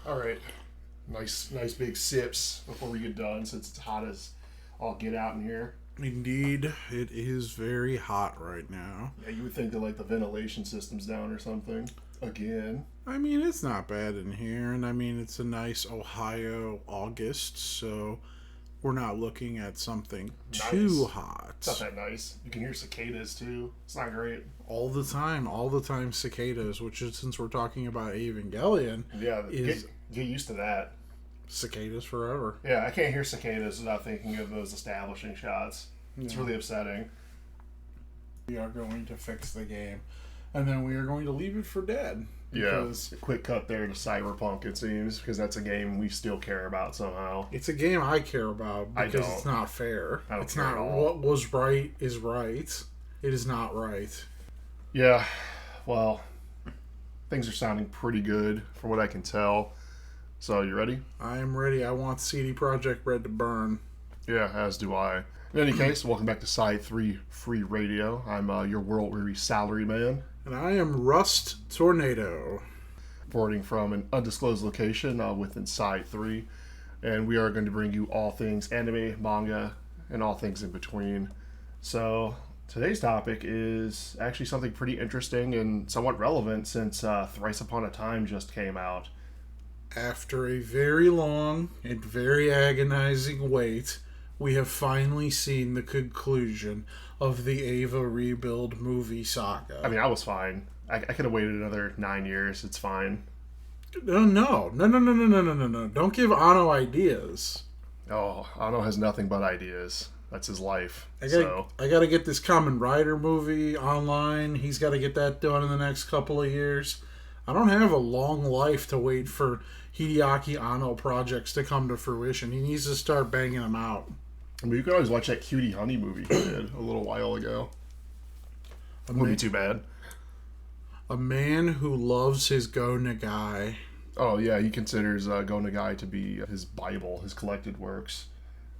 All right. Nice big sips before we get done, since it's hot as all get out in here. Indeed, it is very hot right now. Yeah, you would think that like the ventilation system's down or something. Again. I mean, it's not bad in here, and I mean, it's a nice Ohio August, so we're not looking at something too hot. It's not that nice. You can hear cicadas too. It's not great. All the time cicadas, which is, since we're talking about Evangelion, get used to that. Cicadas forever. Yeah, I can't hear cicadas without thinking of those establishing shots. It's really upsetting. We are going to fix the game, and then we are going to leave it for dead. Because a quick cut there to Cyberpunk, it seems, because that's a game we still care about somehow. It's a game I care about because it's not fair. It's not what was right is right. It is not right. Yeah, well, things are sounding pretty good from what I can tell. So, you ready? I am ready. I want CD Projekt Red to burn. Yeah, as do I. In any case, welcome back to Side 3 Free Radio. I'm your world-weary salaryman. And I am Rust Tornado. Reporting from an undisclosed location within Side 3. And we are going to bring you all things anime, manga, and all things in between. So, today's topic is actually something pretty interesting and somewhat relevant since Thrice Upon a Time just came out. After a very long and very agonizing wait, we have finally seen the conclusion of the Eva Rebuild movie saga. I mean, I was fine. I could have waited another 9 years. It's fine. No. Don't give Anno ideas. Oh, Anno has nothing but ideas. That's his life. I got to get this Kamen Rider movie online. He's got to get that done in the next couple of years. I don't have a long life to wait for Hideaki Anno projects to come to fruition. He needs to start banging them out. I mean, you could always watch that Cutie Honey movie he did a little while ago. Wouldn't be too bad. A man who loves his Go Nagai. Oh, yeah, he considers Go Nagai to be his Bible, his collected works.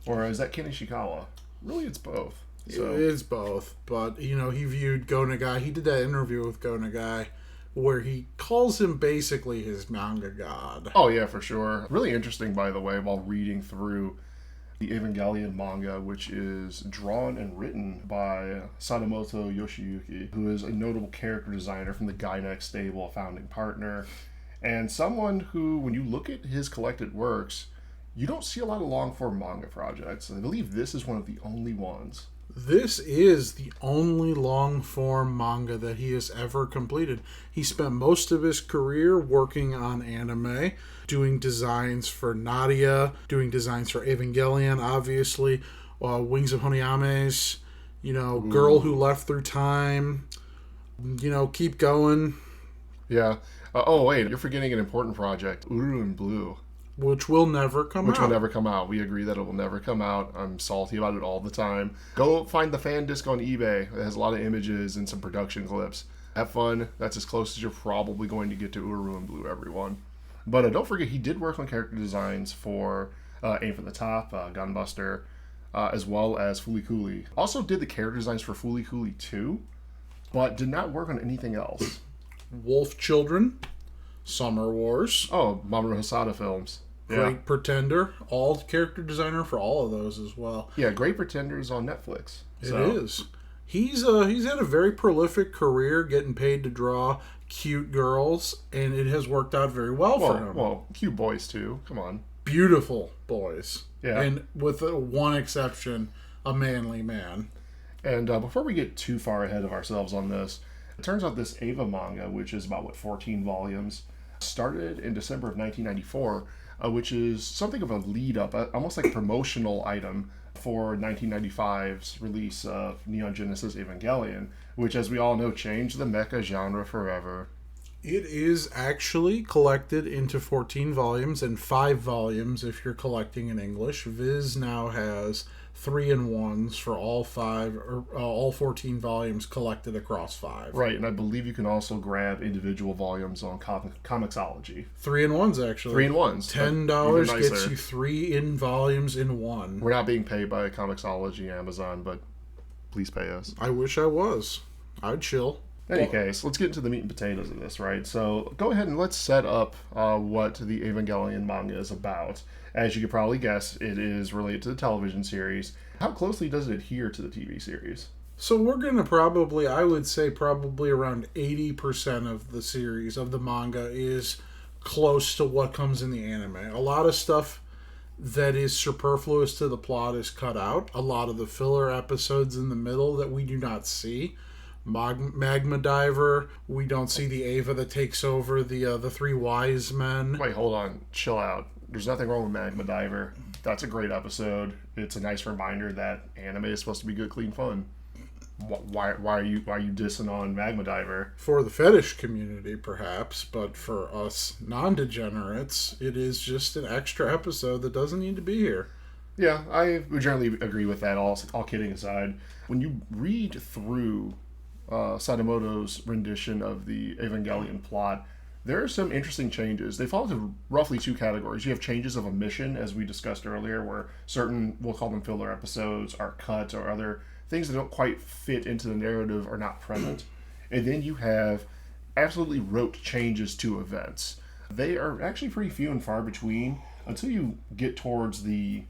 Or is that Ken Ishikawa? Really, it's both. So. It is both. But, he viewed Go Nagai. He did that interview with Go Nagai where he calls him basically his manga god. Oh, yeah, for sure. Really interesting, by the way, while reading through the Evangelion manga, which is drawn and written by Sadamoto Yoshiyuki, who is a notable character designer from the Gainax stable, a founding partner, and someone who, when you look at his collected works, you don't see a lot of long-form manga projects. I believe this is one of the only ones. This is the only long-form manga that he has ever completed. He spent most of his career working on anime, doing designs for Nadia, doing designs for Evangelion, obviously, Wings of Honiames, Girl Who Left Through Time, keep going. Yeah. Oh, wait, you're forgetting an important project, Uru and Blue. Which will never come out. Which will never come out. We agree that it will never come out. I'm salty about it all the time. Go find the fan disc on eBay. It has a lot of images and some production clips. Have fun. That's as close as you're probably going to get to Uru and Blue, everyone. But don't forget, he did work on character designs for Aim for the Top, Gunbuster, as well as Fooly Cooly. Also did the character designs for Fooly Cooly 2, but did not work on anything else. Wolf Children, Summer Wars. Oh, Mamoru Hosoda films. Great Pretender, all character designer for all of those as well. Yeah, Great Pretender is on Netflix. It is. He's had a very prolific career getting paid to draw cute girls, and it has worked out very well for him. Well, cute boys too. Come on. Beautiful boys. Yeah. And with one exception, a manly man. And before we get too far ahead of ourselves on this, it turns out this Eva manga, which is about, 14 volumes, started in December of 1994, which is something of a lead-up, almost like a promotional item for 1995's release of Neon Genesis Evangelion, which, as we all know, changed the mecha genre forever. It is actually collected into 14 volumes and 5 volumes if you're collecting in English. Viz now has 3-in-1s for all 14 volumes collected across 5. Right, and I believe you can also grab individual volumes on Comixology. 3-in-1s, actually. 3-in-1s. $10 gets you 3 volumes in one. We're not being paid by Comixology, Amazon, but please pay us. I wish I was. I'd chill. In any case, let's get into the meat and potatoes of this, right? So go ahead and let's set up what the Evangelion manga is about. As you could probably guess, it is related to the television series. How closely does it adhere to the TV series? So we're going to probably, I would say probably around 80% of the series, of the manga, is close to what comes in the anime. A lot of stuff that is superfluous to the plot is cut out. A lot of the filler episodes in the middle that we do not see. Magma Diver, we don't see the Eva that takes over the three wise men. Wait, hold on. Chill out. There's nothing wrong with Magma Diver. That's a great episode. It's a nice reminder that anime is supposed to be good, clean fun. Why are you dissing on Magma Diver? For the fetish community, perhaps, but for us non-degenerates, it is just an extra episode that doesn't need to be here. Yeah, I would generally agree with that, all kidding aside. When you read through Sadamoto's rendition of the Evangelion plot, there are some interesting changes. They fall into roughly two categories. You have changes of omission, as we discussed earlier, where certain, we'll call them filler episodes, are cut, or other things that don't quite fit into the narrative are not present. And then you have absolutely rote changes to events. They are actually pretty few and far between until you get towards the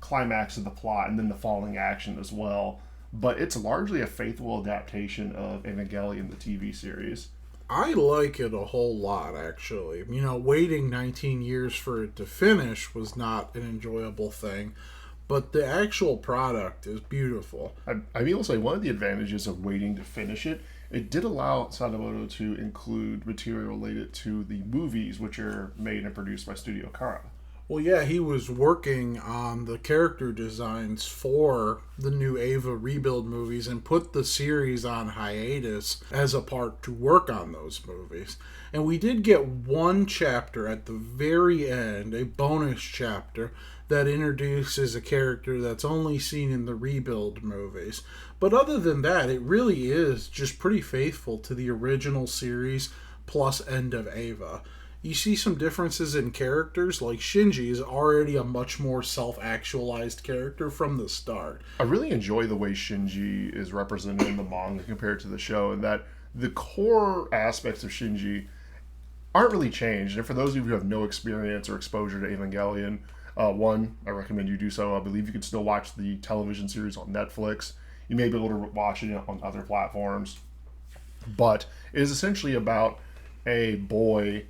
climax of the plot and then the falling action as well. But it's largely a faithful adaptation of Evangelion, the TV series. I like it a whole lot, actually. You know, waiting 19 years for it to finish was not an enjoyable thing, but the actual product is beautiful. I will say one of the advantages of waiting to finish it, it did allow Sadamoto to include material related to the movies, which are made and produced by Studio Kara. Well, yeah, he was working on the character designs for the new Eva Rebuild movies and put the series on hiatus as a part to work on those movies. And we did get one chapter at the very end, a bonus chapter, that introduces a character that's only seen in the Rebuild movies. But other than that, it really is just pretty faithful to the original series plus End of Eva. You see some differences in characters, like Shinji is already a much more self-actualized character from the start. I really enjoy the way Shinji is represented in the manga compared to the show, and that the core aspects of Shinji aren't really changed. And for those of you who have no experience or exposure to Evangelion, one, I recommend you do so. I believe you can still watch the television series on Netflix. You may be able to watch it on other platforms. But it is essentially about a boy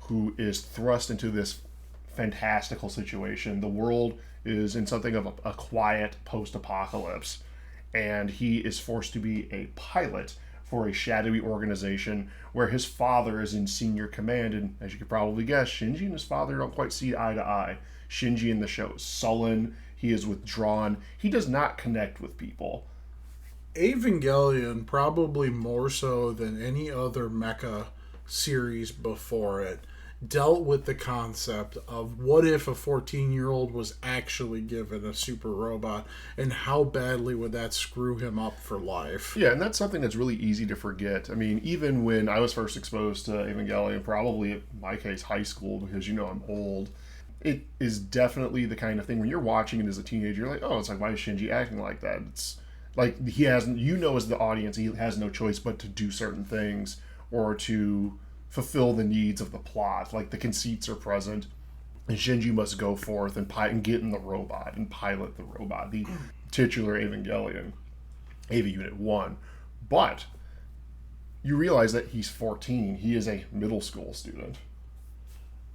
who is thrust into this fantastical situation. The world is in something of a quiet post-apocalypse, and he is forced to be a pilot for a shadowy organization where his father is in senior command. And as you could probably guess, Shinji and his father don't quite see eye to eye. Shinji in the show is sullen. He is withdrawn. He does not connect with people. Evangelion, probably more so than any other mecha series before it, dealt with the concept of what if a 14-year-old was actually given a super robot, and how badly would that screw him up for life. Yeah, and that's something that's really easy to forget. I mean, even when I was first exposed to Evangelion, probably in my case high school, because I'm old, it is definitely the kind of thing when you're watching it as a teenager, you're like, oh, it's like, why is Shinji acting like that? It's like he has, as the audience, he has no choice but to do certain things or to fulfill the needs of the plot. Like, the conceits are present, and Shinji must go forth and get in the robot and pilot the robot, the titular Evangelion, Eva Unit 1. But you realize that he's 14. He is a middle school student.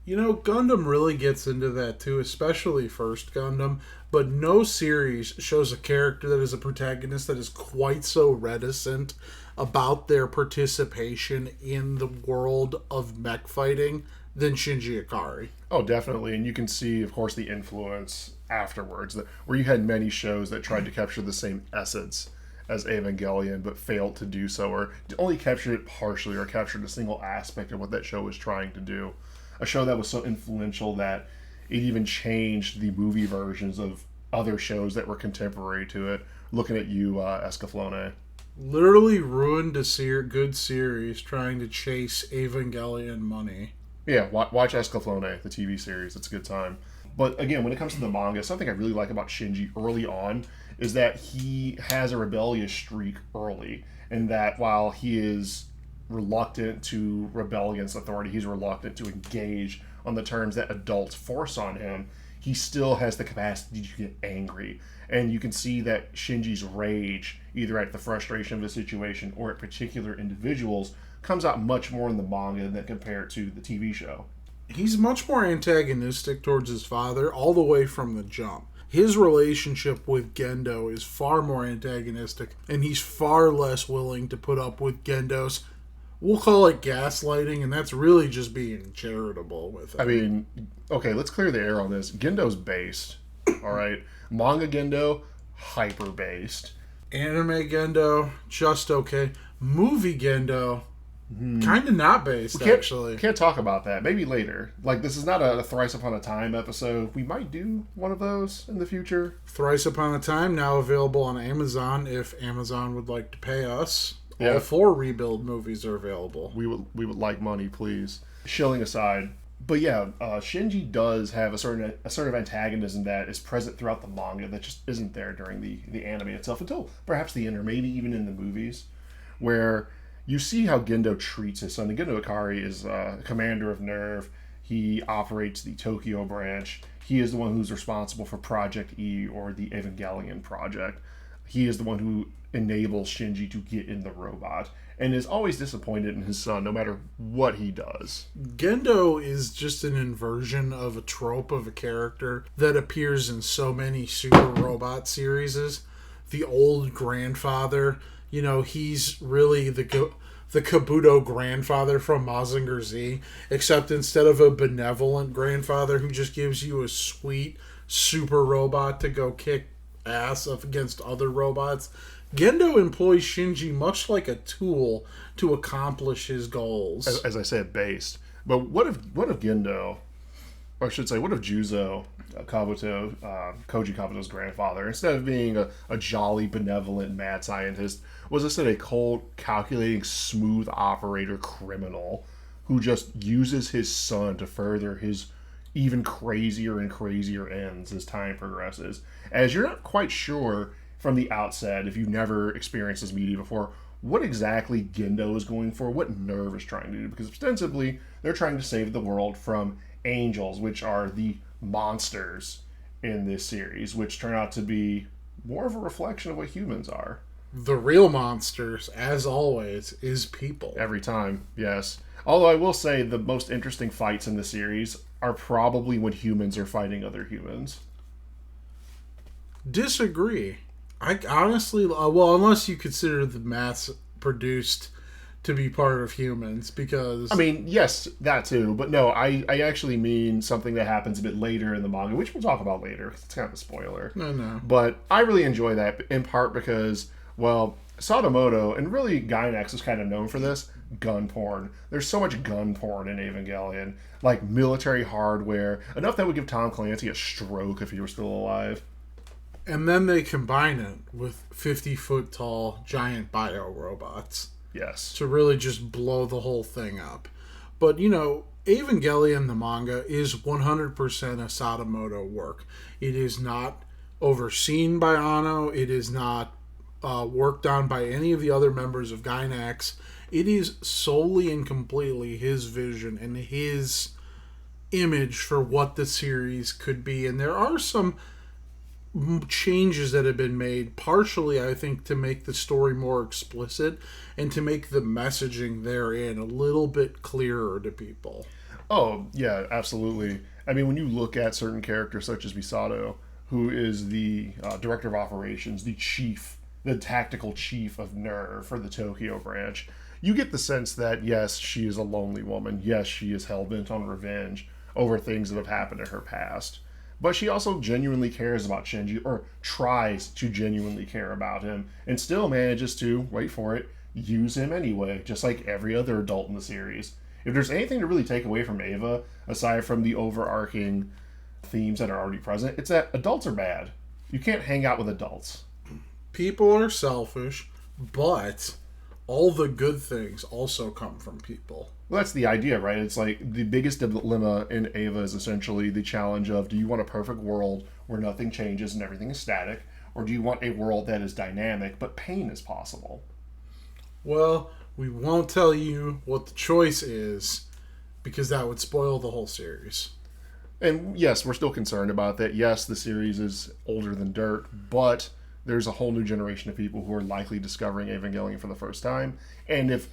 You know, Gundam really gets into that too, especially First Gundam, but no series shows a character that is a protagonist that is quite so reticent about their participation in the world of mech fighting than Shinji Ikari. Oh, definitely. And you can see, of course, the influence afterwards, where you had many shows that tried to capture the same essence as Evangelion, but failed to do so, or only captured it partially, or captured a single aspect of what that show was trying to do. A show that was so influential that it even changed the movie versions of other shows that were contemporary to it. Looking at you, Escaflowne. Literally ruined a good series trying to chase Evangelion money. Yeah, watch Escaflowne, the TV series. It's a good time. But again, when it comes to the manga, something I really like about Shinji early on is that he has a rebellious streak early, and that while he is reluctant to rebel against authority. He's reluctant to engage on the terms that adults force on him. He still has the capacity to get angry. And you can see that Shinji's rage, either at the frustration of the situation or at particular individuals, comes out much more in the manga than compared to the TV show. He's much more antagonistic towards his father all the way from the jump. His relationship with Gendo is far more antagonistic, and he's far less willing to put up with Gendo's, we'll call it gaslighting, and that's really just being charitable with him. I mean, okay, let's clear the air on this. Gendo's based, all right? Manga Gendo, hyper-based. Anime Gendo, just okay. Movie Gendo, kind of not based, actually. Can't talk about that. Maybe later. Like, this is not a Thrice Upon a Time episode. We might do one of those in the future. Thrice Upon a Time, now available on Amazon, if Amazon would like to pay us. Yeah. All 4 Rebuild movies are available. We would like money, please. Shilling aside. But yeah, Shinji does have a sort of antagonism that is present throughout the manga that just isn't there during the anime itself, until perhaps the end, or maybe even in the movies, where you see how Gendo treats his son. And Gendo Ikari is commander of NERV. He operates the Tokyo branch. He is the one who's responsible for Project E, or the Evangelion project. He is the one who enables Shinji to get in the robot, and is always disappointed in his son no matter what he does. Gendo is just an inversion of a trope of a character that appears in so many Super Robot series. The old grandfather, he's really the Kabuto grandfather from Mazinger Z, except instead of a benevolent grandfather who just gives you a sweet super robot to go kick ass up against other robots, Gendo employs Shinji much like a tool to accomplish his goals. As I said, based. But what if Gendo, or I should say, what if Juzo Kabuto, Koji Kabuto's grandfather, instead of being a jolly, benevolent mad scientist, was instead a cold, calculating, smooth operator criminal who just uses his son to further his even crazier and crazier ends as time progresses? As you're not quite sure from the outset, if you've never experienced this media before, what exactly Gendo is going for, what NERV is trying to do, because ostensibly they're trying to save the world from angels, which are the monsters in this series, which turn out to be more of a reflection of what humans are. The real monsters, as always, is people. Every time, yes. Although I will say the most interesting fights in the series are probably when humans are fighting other humans. Disagree. I honestly, unless you consider the mass-produced to be part of humans, because... I mean, yes, that too, but no, I actually mean something that happens a bit later in the manga, which we'll talk about later. It's kind of a spoiler. No. But I really enjoy that, in part because, well, Sadamoto, and really Gainax is kind of known for this, gun porn. There's so much gun porn in Evangelion, like military hardware, enough that would give Tom Clancy a stroke if he were still alive. And then they combine it with 50-foot tall giant bio robots. Yes. To really just blow the whole thing up. But, Evangelion, the manga, is 100% a Sadamoto work. It is not overseen by Anno. It is not worked on by any of the other members of Gainax. It is solely and completely his vision and his image for what the series could be. And there are some changes that have been made, partially I think to make the story more explicit and to make the messaging therein a little bit clearer to people. Oh yeah, absolutely. I mean, when you look at certain characters such as Misato, who is the director of operations, the tactical chief of NERV for the Tokyo branch, you get the sense that yes, she is a lonely woman, yes, she is hell-bent on revenge over things that have happened in her past. But she also genuinely cares about Shinji, or tries to genuinely care about him, and still manages to, wait for it, use him anyway, just like every other adult in the series. If there's anything to really take away from Eva, aside from the overarching themes that are already present, it's that adults are bad. You can't hang out with adults. People are selfish, but all the good things also come from people. Well, that's the idea, right? It's like the biggest dilemma in Eva is essentially the challenge of, do you want a perfect world where nothing changes and everything is static, or do you want a world that is dynamic but pain is possible? Well, We won't tell you what the choice is because that would spoil the whole series. And yes, we're still concerned about that. Yes, the series is older than dirt, but there's a whole new generation of people who are likely discovering Evangelion for the first time. And if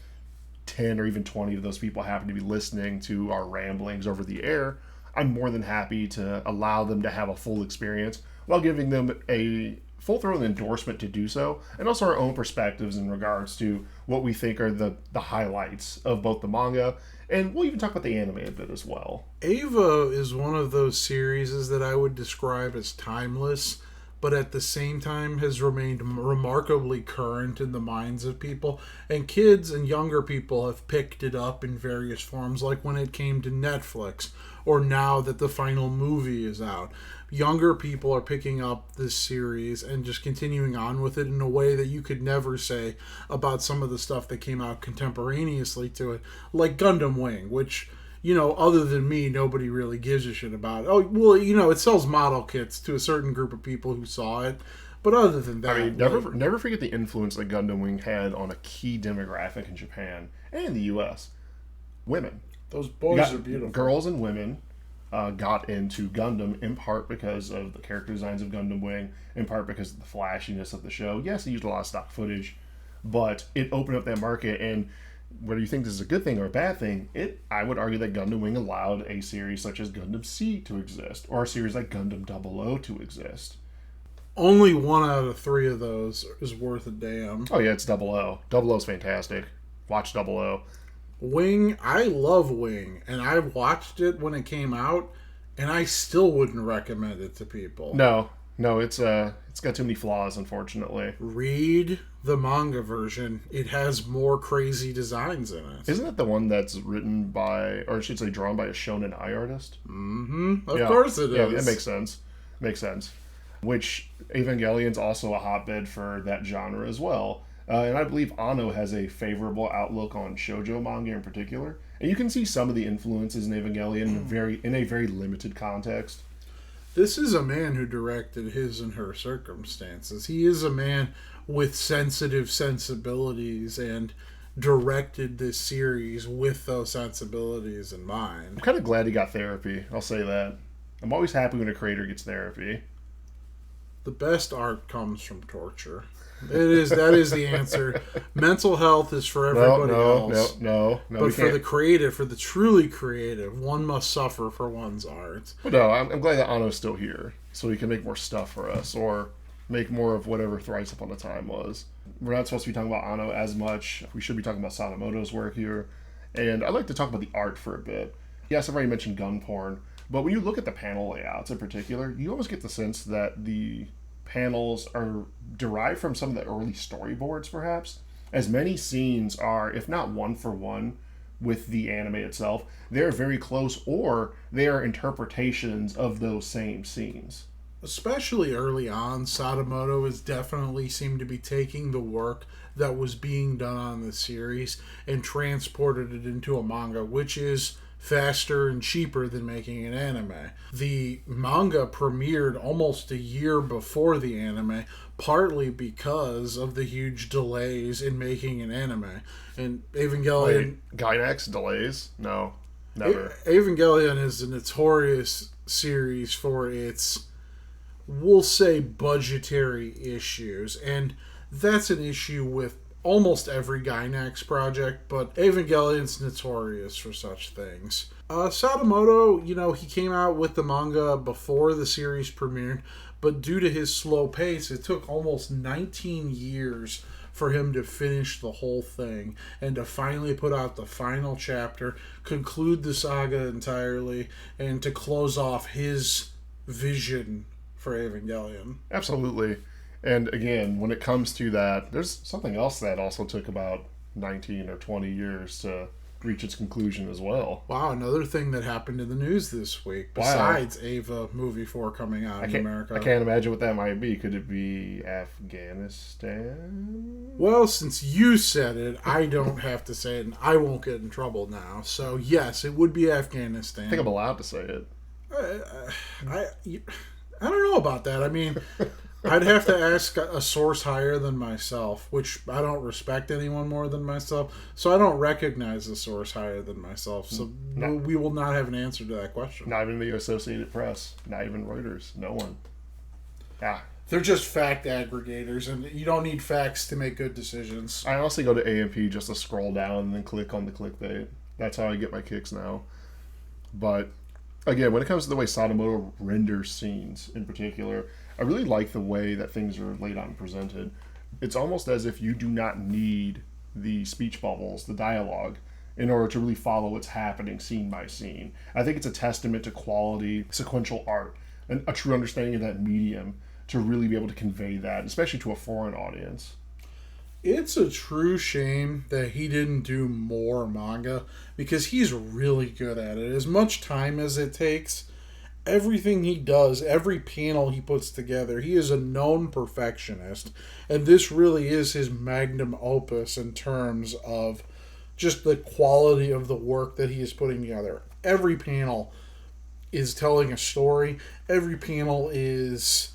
10 or even 20 of those people happen to be listening to our ramblings over the air, I'm more than happy to allow them to have a full experience while giving them a full-throated endorsement to do so, and also our own perspectives in regards to what we think are the highlights of both the manga, and we'll even talk about the anime a bit as well. Eva is one of those series that I would describe as timeless, but at the same time has remained remarkably current in the minds of people. And kids and younger people have picked it up in various forms, like when it came to Netflix, or now that the final movie is out. Younger people are picking up this series and just continuing on with it in a way that you could never say about some of the stuff that came out contemporaneously to it, like Gundam Wing, which, you know, other than me, nobody really gives a shit about. Oh, well, you know, it sells model kits to a certain group of people who saw it. But other than that... I mean, never forget the influence that Gundam Wing had on a key demographic in Japan and the U.S. Women. Those boys are beautiful. Girls and women got into Gundam in part because of the character designs of Gundam Wing, in part because of the flashiness of the show. Yes, it used a lot of stock footage, but it opened up that market, and whether you think this is a good thing or a bad thing, I would argue that Gundam Wing allowed a series such as Gundam Seed to exist, or a series like Gundam 00 to exist. Only 1 out of 3 of those is worth a damn. Oh yeah, it's 00. 00 is fantastic. Watch 00. Wing, I love Wing, and I watched it when it came out, and I still wouldn't recommend it to people. No, it's got too many flaws, unfortunately. Read the manga version. It has more crazy designs in it. Isn't it the one that's written by, or I should say drawn by a Shonen Ai artist? Mm-hmm. Of course it is. Yeah, it makes sense. Which Evangelion's also a hotbed for that genre as well. And I believe Anno has a favorable outlook on shoujo manga in particular. And you can see some of the influences in Evangelion in a very limited context. This is a man who directed His and Her Circumstances. He is a man with sensitive sensibilities and directed this series with those sensibilities in mind. I'm kind of glad he got therapy. I'll say that. I'm always happy when a creator gets therapy. The best art comes from torture. That is the answer. Mental health is for everybody else. No. But for the creative, for the truly creative, one must suffer for one's art. But no, I'm glad that Anno's still here, so he can make more stuff for us, or make more of whatever Thrice Upon a Time was. We're not supposed to be talking about Anno as much. We should be talking about Sadamoto's work here. And I'd like to talk about the art for a bit. Yes, I've already mentioned gun porn, but when you look at the panel layouts in particular, you almost get the sense that the panels are derived from some of the early storyboards, perhaps. As many scenes are, if not one for one, with the anime itself, they're very close, or they are interpretations of those same scenes. Especially early on, Sadamoto has definitely seemed to be taking the work that was being done on the series and transported it into a manga, which is faster and cheaper than making an anime. The manga premiered almost a year before the anime, partly because of the huge delays in making an anime. And Evangelion... Wait, Gainax delays? No, never. Evangelion is a notorious series for its, we'll say, budgetary issues. And that's an issue with almost every Gainax project, but Evangelion's notorious for such things. Sadamoto, he came out with the manga before the series premiered, but due to his slow pace, it took almost 19 years for him to finish the whole thing and to finally put out the final chapter, conclude the saga entirely, and to close off his vision for Evangelion. Absolutely. And again, when it comes to that, there's something else that also took about 19 or 20 years to reach its conclusion as well. Wow, another thing that happened in the news this week, besides Ava Movie 4 coming out in America. I can't imagine what that might be. Could it be Afghanistan? Well, since you said it, I don't have to say it, and I won't get in trouble now. So, yes, it would be Afghanistan. I think I'm allowed to say it. I don't know about that. I mean... I'd have to ask a source higher than myself, which I don't respect anyone more than myself, so I don't recognize a source higher than myself. So we will not have an answer to that question. Not even the Associated Press, not even Reuters, no one. Yeah. They're just fact aggregators, and you don't need facts to make good decisions. I honestly go to AMP just to scroll down and then click on the clickbait. That's how I get my kicks now. But again, when it comes to the way Sadamoto renders scenes in particular, I really like the way that things are laid out and presented. It's almost as if you do not need the speech bubbles, the dialogue, in order to really follow what's happening scene by scene. I think it's a testament to quality, sequential art, and a true understanding of that medium to really be able to convey that, especially to a foreign audience. It's a true shame that he didn't do more manga, because he's really good at it. As much time as it takes, everything he does, every panel he puts together, he is a known perfectionist. And this really is his magnum opus in terms of just the quality of the work that he is putting together. Every panel is telling a story. Every panel is,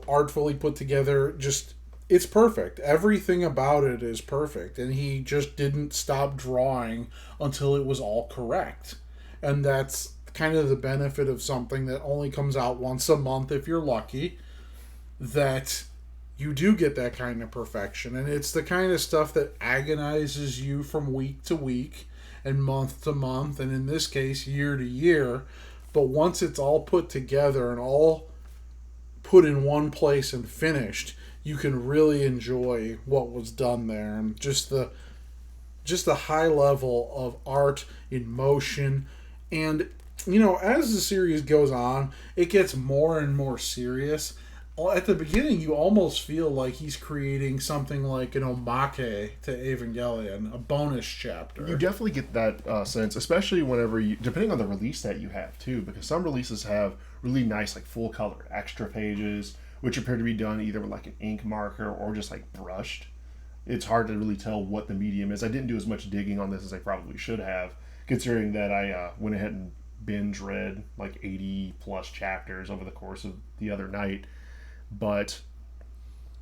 artfully put together. Just, it's perfect. Everything about it is perfect. And he just didn't stop drawing until it was all correct. And that's kind of the benefit of something that only comes out once a month if you're lucky, that you do get that kind of perfection. And it's the kind of stuff that agonizes you from week to week and month to month, and in this case year to year. But once it's all put together and all put in one place and finished, you can really enjoy what was done there. And just the high level of art in motion. And as the series goes on, it gets more and more serious. At the beginning, you almost feel like he's creating something like an omake to Evangelion, a bonus chapter. You definitely get that sense, especially whenever depending on the release that you have, too, because some releases have really nice, like, full-color extra pages, which appear to be done either with, like, an ink marker or just, like, brushed. It's hard to really tell what the medium is. I didn't do as much digging on this as I probably should have, considering that I went ahead and binge read like 80 plus chapters over the course of the other night. But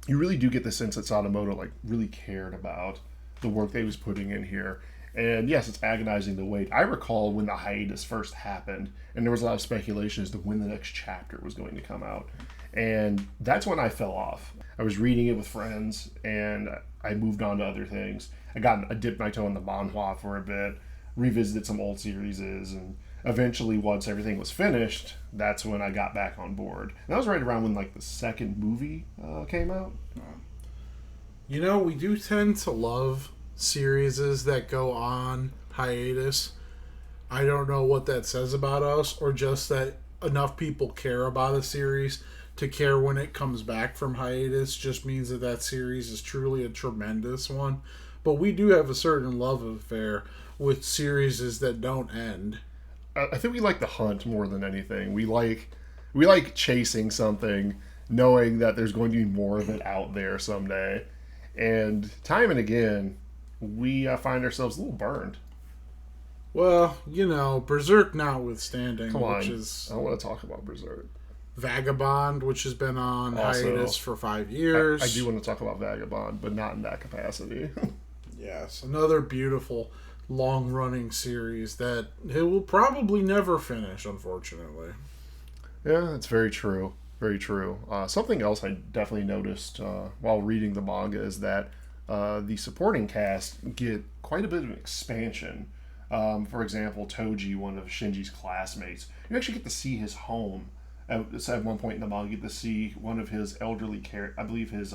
you really do get the sense that Sadamoto like really cared about the work that he was putting in here. And yes, it's agonizing to wait. I recall when the hiatus first happened, and there was a lot of speculation as to when the next chapter was going to come out. And that's when I fell off. I was reading it with friends, and I moved on to other things. I dipped my toe in the manhwa for a bit, revisited some old series, and eventually, once everything was finished, that's when I got back on board. And that was right around when like the second movie came out. We do tend to love series that go on hiatus. I don't know what that says about us, or just that enough people care about a series to care when it comes back from hiatus just means that series is truly a tremendous one. But we do have a certain love affair with series that don't end. I think we like the hunt more than anything. We like chasing something, knowing that there's going to be more of it out there someday. And time and again, we find ourselves a little burned. Well, Berserk notwithstanding, Come on, which is... I don't want to talk about Berserk. Vagabond, which has been on hiatus for 5 years. I do want to talk about Vagabond, but not in that capacity. Yes, another beautiful long-running series that it will probably never finish, unfortunately. Yeah, that's very true. Very true. Something else I definitely noticed while reading the manga is that the supporting cast get quite a bit of an expansion. For example, Toji, one of Shinji's classmates, you actually get to see his home. At one point in the manga, you get to see one of his elderly I believe his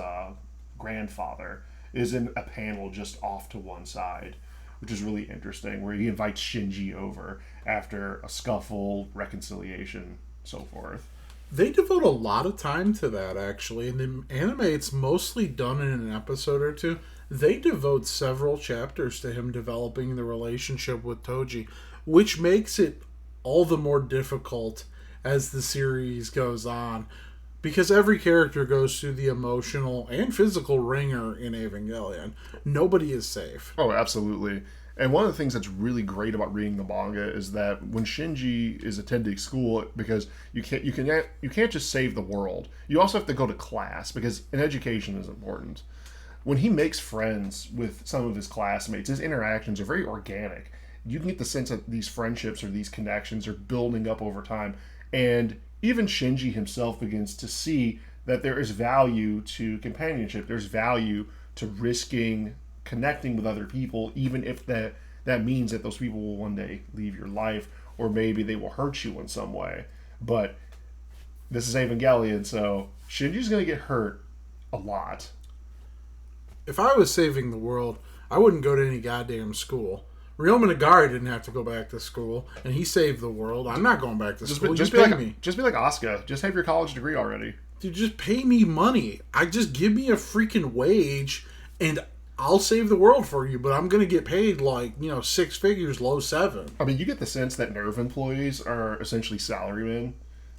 grandfather is in a panel just off to one side, which is really interesting, where he invites Shinji over after a scuffle, reconciliation, so forth. They devote a lot of time to that, actually. In the anime, it's mostly done in an episode or two. They devote several chapters to him developing the relationship with Toji, which makes it all the more difficult as the series goes on, because every character goes through the emotional and physical ringer in Evangelion. Nobody is safe. Oh, absolutely. And one of the things that's really great about reading the manga is that when Shinji is attending school, because you can't just save the world. You also have to go to class because an education is important. When he makes friends with some of his classmates, his interactions are very organic. You can get the sense that these friendships or these connections are building up over time. And even Shinji himself begins to see that there is value to companionship. There's value to risking connecting with other people, even if that means that those people will one day leave your life, or maybe they will hurt you in some way. But this is Evangelion, so Shinji's going to get hurt a lot. If I was saving the world, I wouldn't go to any goddamn school. Ryoma Nagari didn't have to go back to school, and he saved the world. I'm not going back to school. Just be like Asuka. Just have your college degree already. Dude, just pay me money. Just give me a freaking wage, and I'll save the world for you. But I'm going to get paid like, 6 figures, low 7. I mean, you get the sense that Nerve employees are essentially salarymen,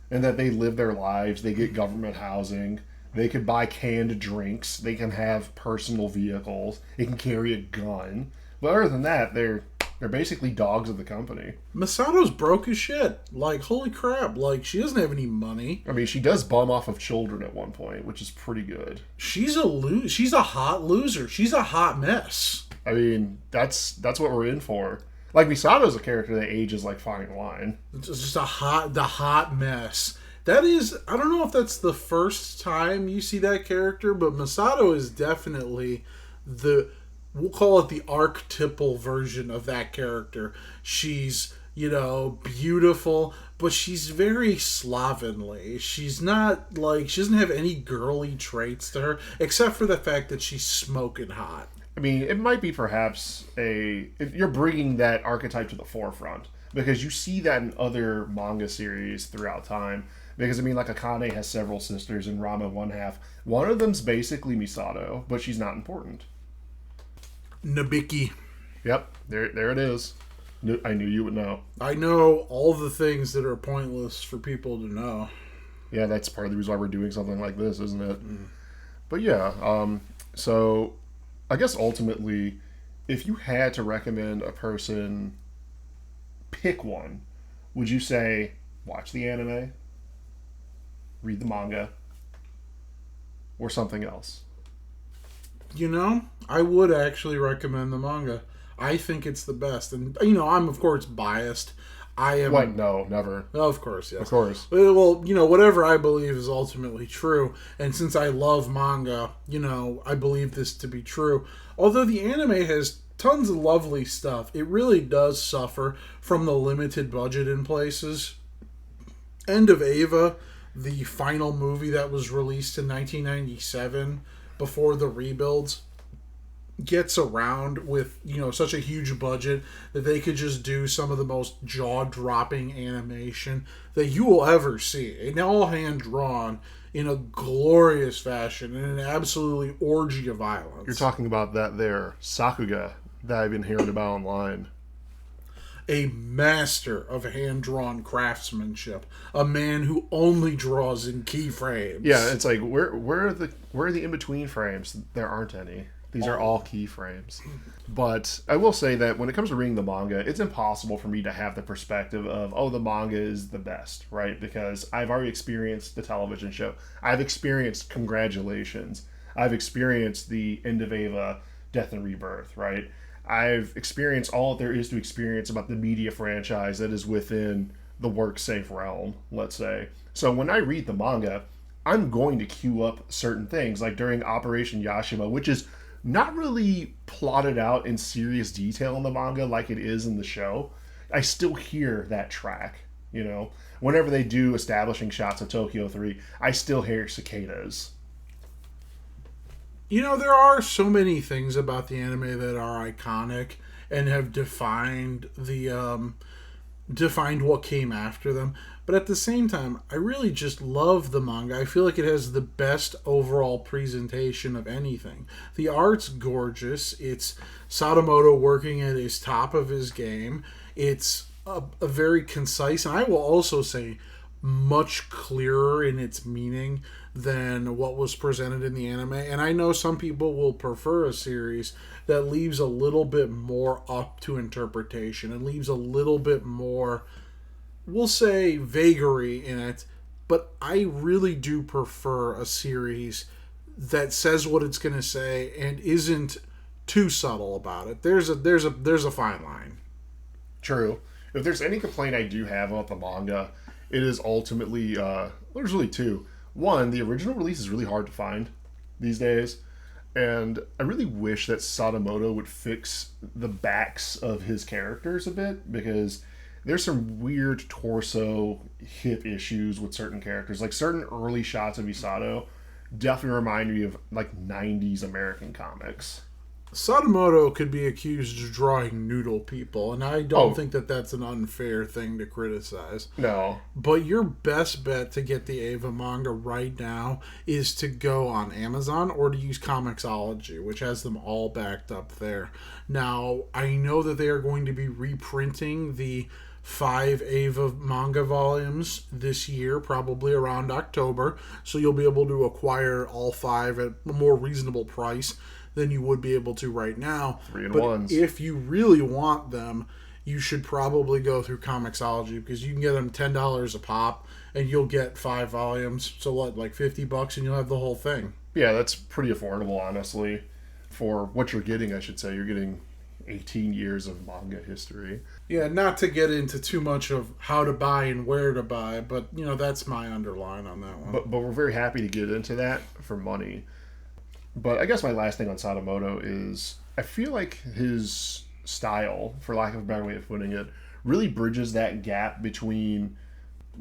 and that they live their lives. They get government housing. They could buy canned drinks. They can have personal vehicles. They can carry a gun. But other than that, they're basically dogs of the company. Misato's broke as shit. Like, holy crap. Like, she doesn't have any money. I mean, she does bum off of children at one point, which is pretty good. She's a hot loser. She's a hot mess. I mean, that's what we're in for. Like, Misato's a character that ages like fine wine. It's just the hot mess. That is, I don't know if that's the first time you see that character, but Masato is definitely we'll call it the archetypal version of that character. She's, beautiful, but she's very slovenly. She's not, she doesn't have any girly traits to her, except for the fact that she's smoking hot. I mean, it might be perhaps you're bringing that archetype to the forefront, because you see that in other manga series throughout time. Because, I mean, like, Akane has several sisters and Rama one half. One of them's basically Misato, but she's not important. Nabiki. Yep, there it is. I knew you would know. I know all the things that are pointless for people to know. Yeah, that's part of the reason why we're doing something like this, isn't it? Mm. But yeah, so I guess ultimately, if you had to recommend a person, pick one, would you say watch the anime, read the manga, or something else? I would actually recommend the manga. I think it's the best. And, I'm, of course, biased. I am... What? No, never. Oh, of course, yes. Of course. Well, whatever I believe is ultimately true. And since I love manga, I believe this to be true. Although the anime has tons of lovely stuff, it really does suffer from the limited budget in places. End of Eva, the final movie that was released in 1997... before the rebuilds, gets around with, such a huge budget that they could just do some of the most jaw-dropping animation that you will ever see. And all hand-drawn in a glorious fashion, in an absolutely orgy of violence. You're talking about that there, Sakuga, that I've been hearing about online. A master of hand-drawn craftsmanship. A man who only draws in keyframes. Yeah, it's like, where are the in-between frames? There aren't any. These are all keyframes. But I will say that when it comes to reading the manga, it's impossible for me to have the perspective of, the manga is the best, right? Because I've already experienced the television show. I've experienced Congratulations. I've experienced the End of Eva, Death and Rebirth, right? I've experienced all there is to experience about the media franchise that is within the work-safe realm, let's say. So when I read the manga, I'm going to queue up certain things, like during Operation Yashima, which is not really plotted out in serious detail in the manga like it is in the show. I still hear that track, Whenever they do establishing shots of Tokyo 3, I still hear cicadas. There are so many things about the anime that are iconic and have defined what came after them. But at the same time, I really just love the manga. I feel like it has the best overall presentation of anything. The art's gorgeous. It's Sadamoto working at his top of his game. It's a very concise, and I will also say, much clearer in its meaning than what was presented in the anime. And I know some people will prefer a series that leaves a little bit more up to interpretation and leaves a little bit more, we'll say, vagary in it. But I really do prefer a series that says what it's going to say and isn't too subtle about it. There's a fine line. True. If there's any complaint I do have about the manga, it is ultimately there's really two. One, the original release is really hard to find these days, and I really wish that Sadamoto would fix the backs of his characters a bit, because there's some weird torso hip issues with certain characters. Like certain early shots of Isato definitely remind me of like 90s American comics. Sadamoto could be accused of drawing noodle people, and I don't think that that's an unfair thing to criticize. No. But your best bet to get the Eva manga right now is to go on Amazon or to use Comixology, which has them all backed up there. Now, I know that they are going to be reprinting the 5 Eva manga volumes this year, probably around October, so you'll be able to acquire all 5 at a more reasonable price than you would be able to right now. 3-in-1s. If you really want them, you should probably go through Comixology, because you can get them $10 a pop and you'll get 5 volumes. So what, like $50 and you'll have the whole thing. Yeah, that's pretty affordable, honestly. For what you're getting, I should say. You're getting 18 years of manga history. Yeah, not to get into too much of how to buy and where to buy, but that's my underline on that one. But we're very happy to get into that for money. But I guess my last thing on Sadamoto is I feel like his style, for lack of a better way of putting it, really bridges that gap between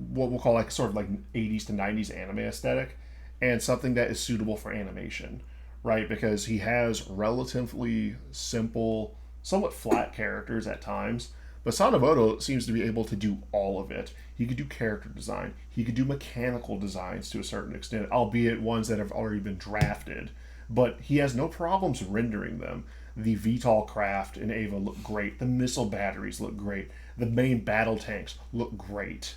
what we'll call like sort of like 80s to 90s anime aesthetic and something that is suitable for animation, right? Because he has relatively simple, somewhat flat characters at times, but Sadamoto seems to be able to do all of it. He could do character design. He could do mechanical designs to a certain extent, albeit ones that have already been drafted. But he has no problems rendering them. The VTOL craft in Eva look great. The missile batteries look great. The main battle tanks look great.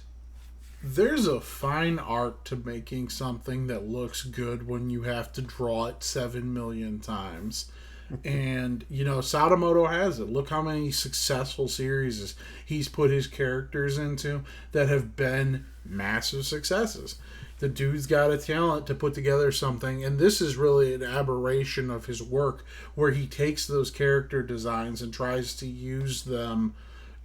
There's a fine art to making something that looks good when you have to draw it 7 million times. And, Sadamoto has it. Look how many successful series he's put his characters into that have been massive successes. The dude's got a talent to put together something, and this is really an aberration of his work, where he takes those character designs and tries to use them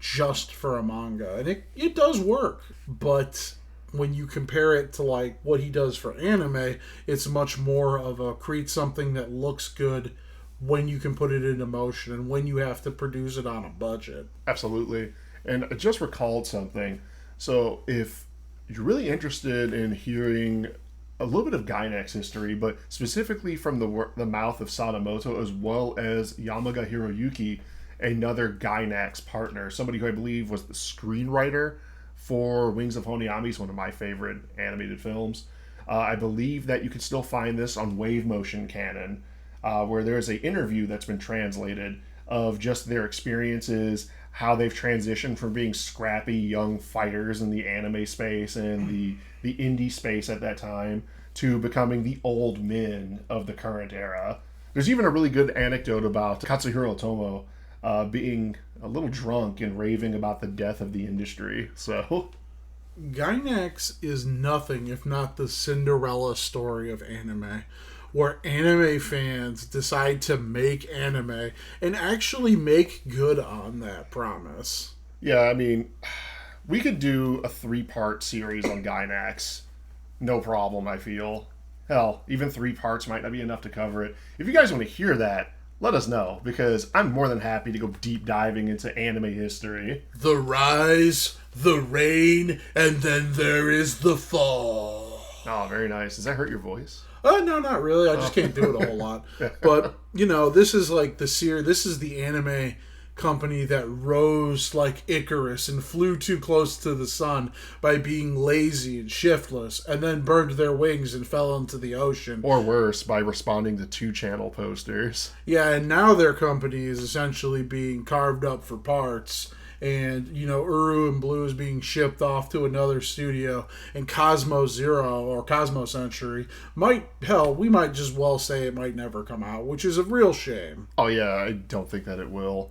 just for a manga. And it does work, but when you compare it to like what he does for anime, it's much more of a create something that looks good when you can put it into motion and when you have to produce it on a budget. Absolutely. And I just recalled something. So if you're really interested in hearing a little bit of Gainax history, but specifically from the mouth of Sadamoto, as well as Yamaga Hiroyuki, another Gainax partner, somebody who I believe was the screenwriter for Wings of Honiami's, one of my favorite animated films. I believe that you can still find this on Wave Motion Canon, where there's an interview that's been translated of just their experiences, how they've transitioned from being scrappy young fighters in the anime space and the indie space at that time to becoming the old men of the current era. There's even a really good anecdote about Katsuhiro Otomo being a little drunk and raving about the death of the industry. So Gainax is nothing if not the Cinderella story of anime, where anime fans decide to make anime and actually make good on that promise. Yeah, I mean, we could do a 3-part series on Gainax. No problem, I feel. Hell, even 3 parts might not be enough to cover it. If you guys want to hear that, let us know, because I'm more than happy to go deep diving into anime history. The rise, the reign, and then there is the fall. Oh, very nice. Does that hurt your voice? No, not really. I just can't do it a whole lot. But, this is like this is the anime company that rose like Icarus and flew too close to the sun by being lazy and shiftless, and then burned their wings and fell into the ocean. Or worse, by responding to 2-channel posters. Yeah, and now their company is essentially being carved up for parts and Uru and Blue is being shipped off to another studio, and Cosmo Zero or Cosmo Century we might just well say it might never come out, which is a real shame. Oh yeah, I don't think that it will.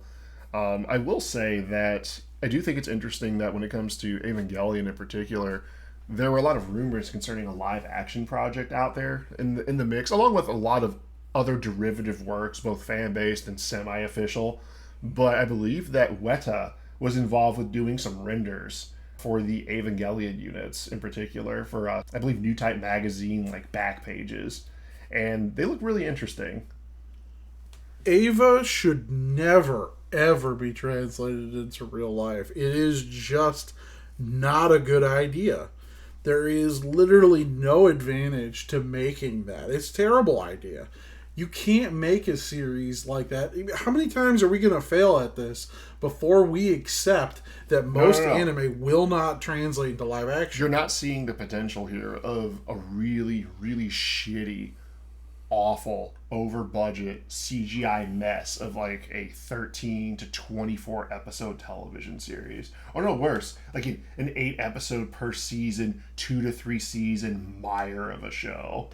I will say that I do think it's interesting that when it comes to Evangelion in particular, there were a lot of rumors concerning a live action project out there in the mix, along with a lot of other derivative works, both fan based and semi official. But I believe that Weta was involved with doing some renders for the Evangelion units in particular for I believe New Type magazine back pages, and they look really interesting. Eva should never ever be translated into real life. It is just not a good idea. There is literally no advantage to making that. It's a terrible idea. You can't make a series like that. How many times are we going to fail at this before we accept that most anime will not translate into live action? You're not seeing the potential here of a really, really shitty, awful, over-budget CGI mess of a 13 to 24 episode television series. Or no, worse, an 8 episode per season, 2 to 3 season mire of a show.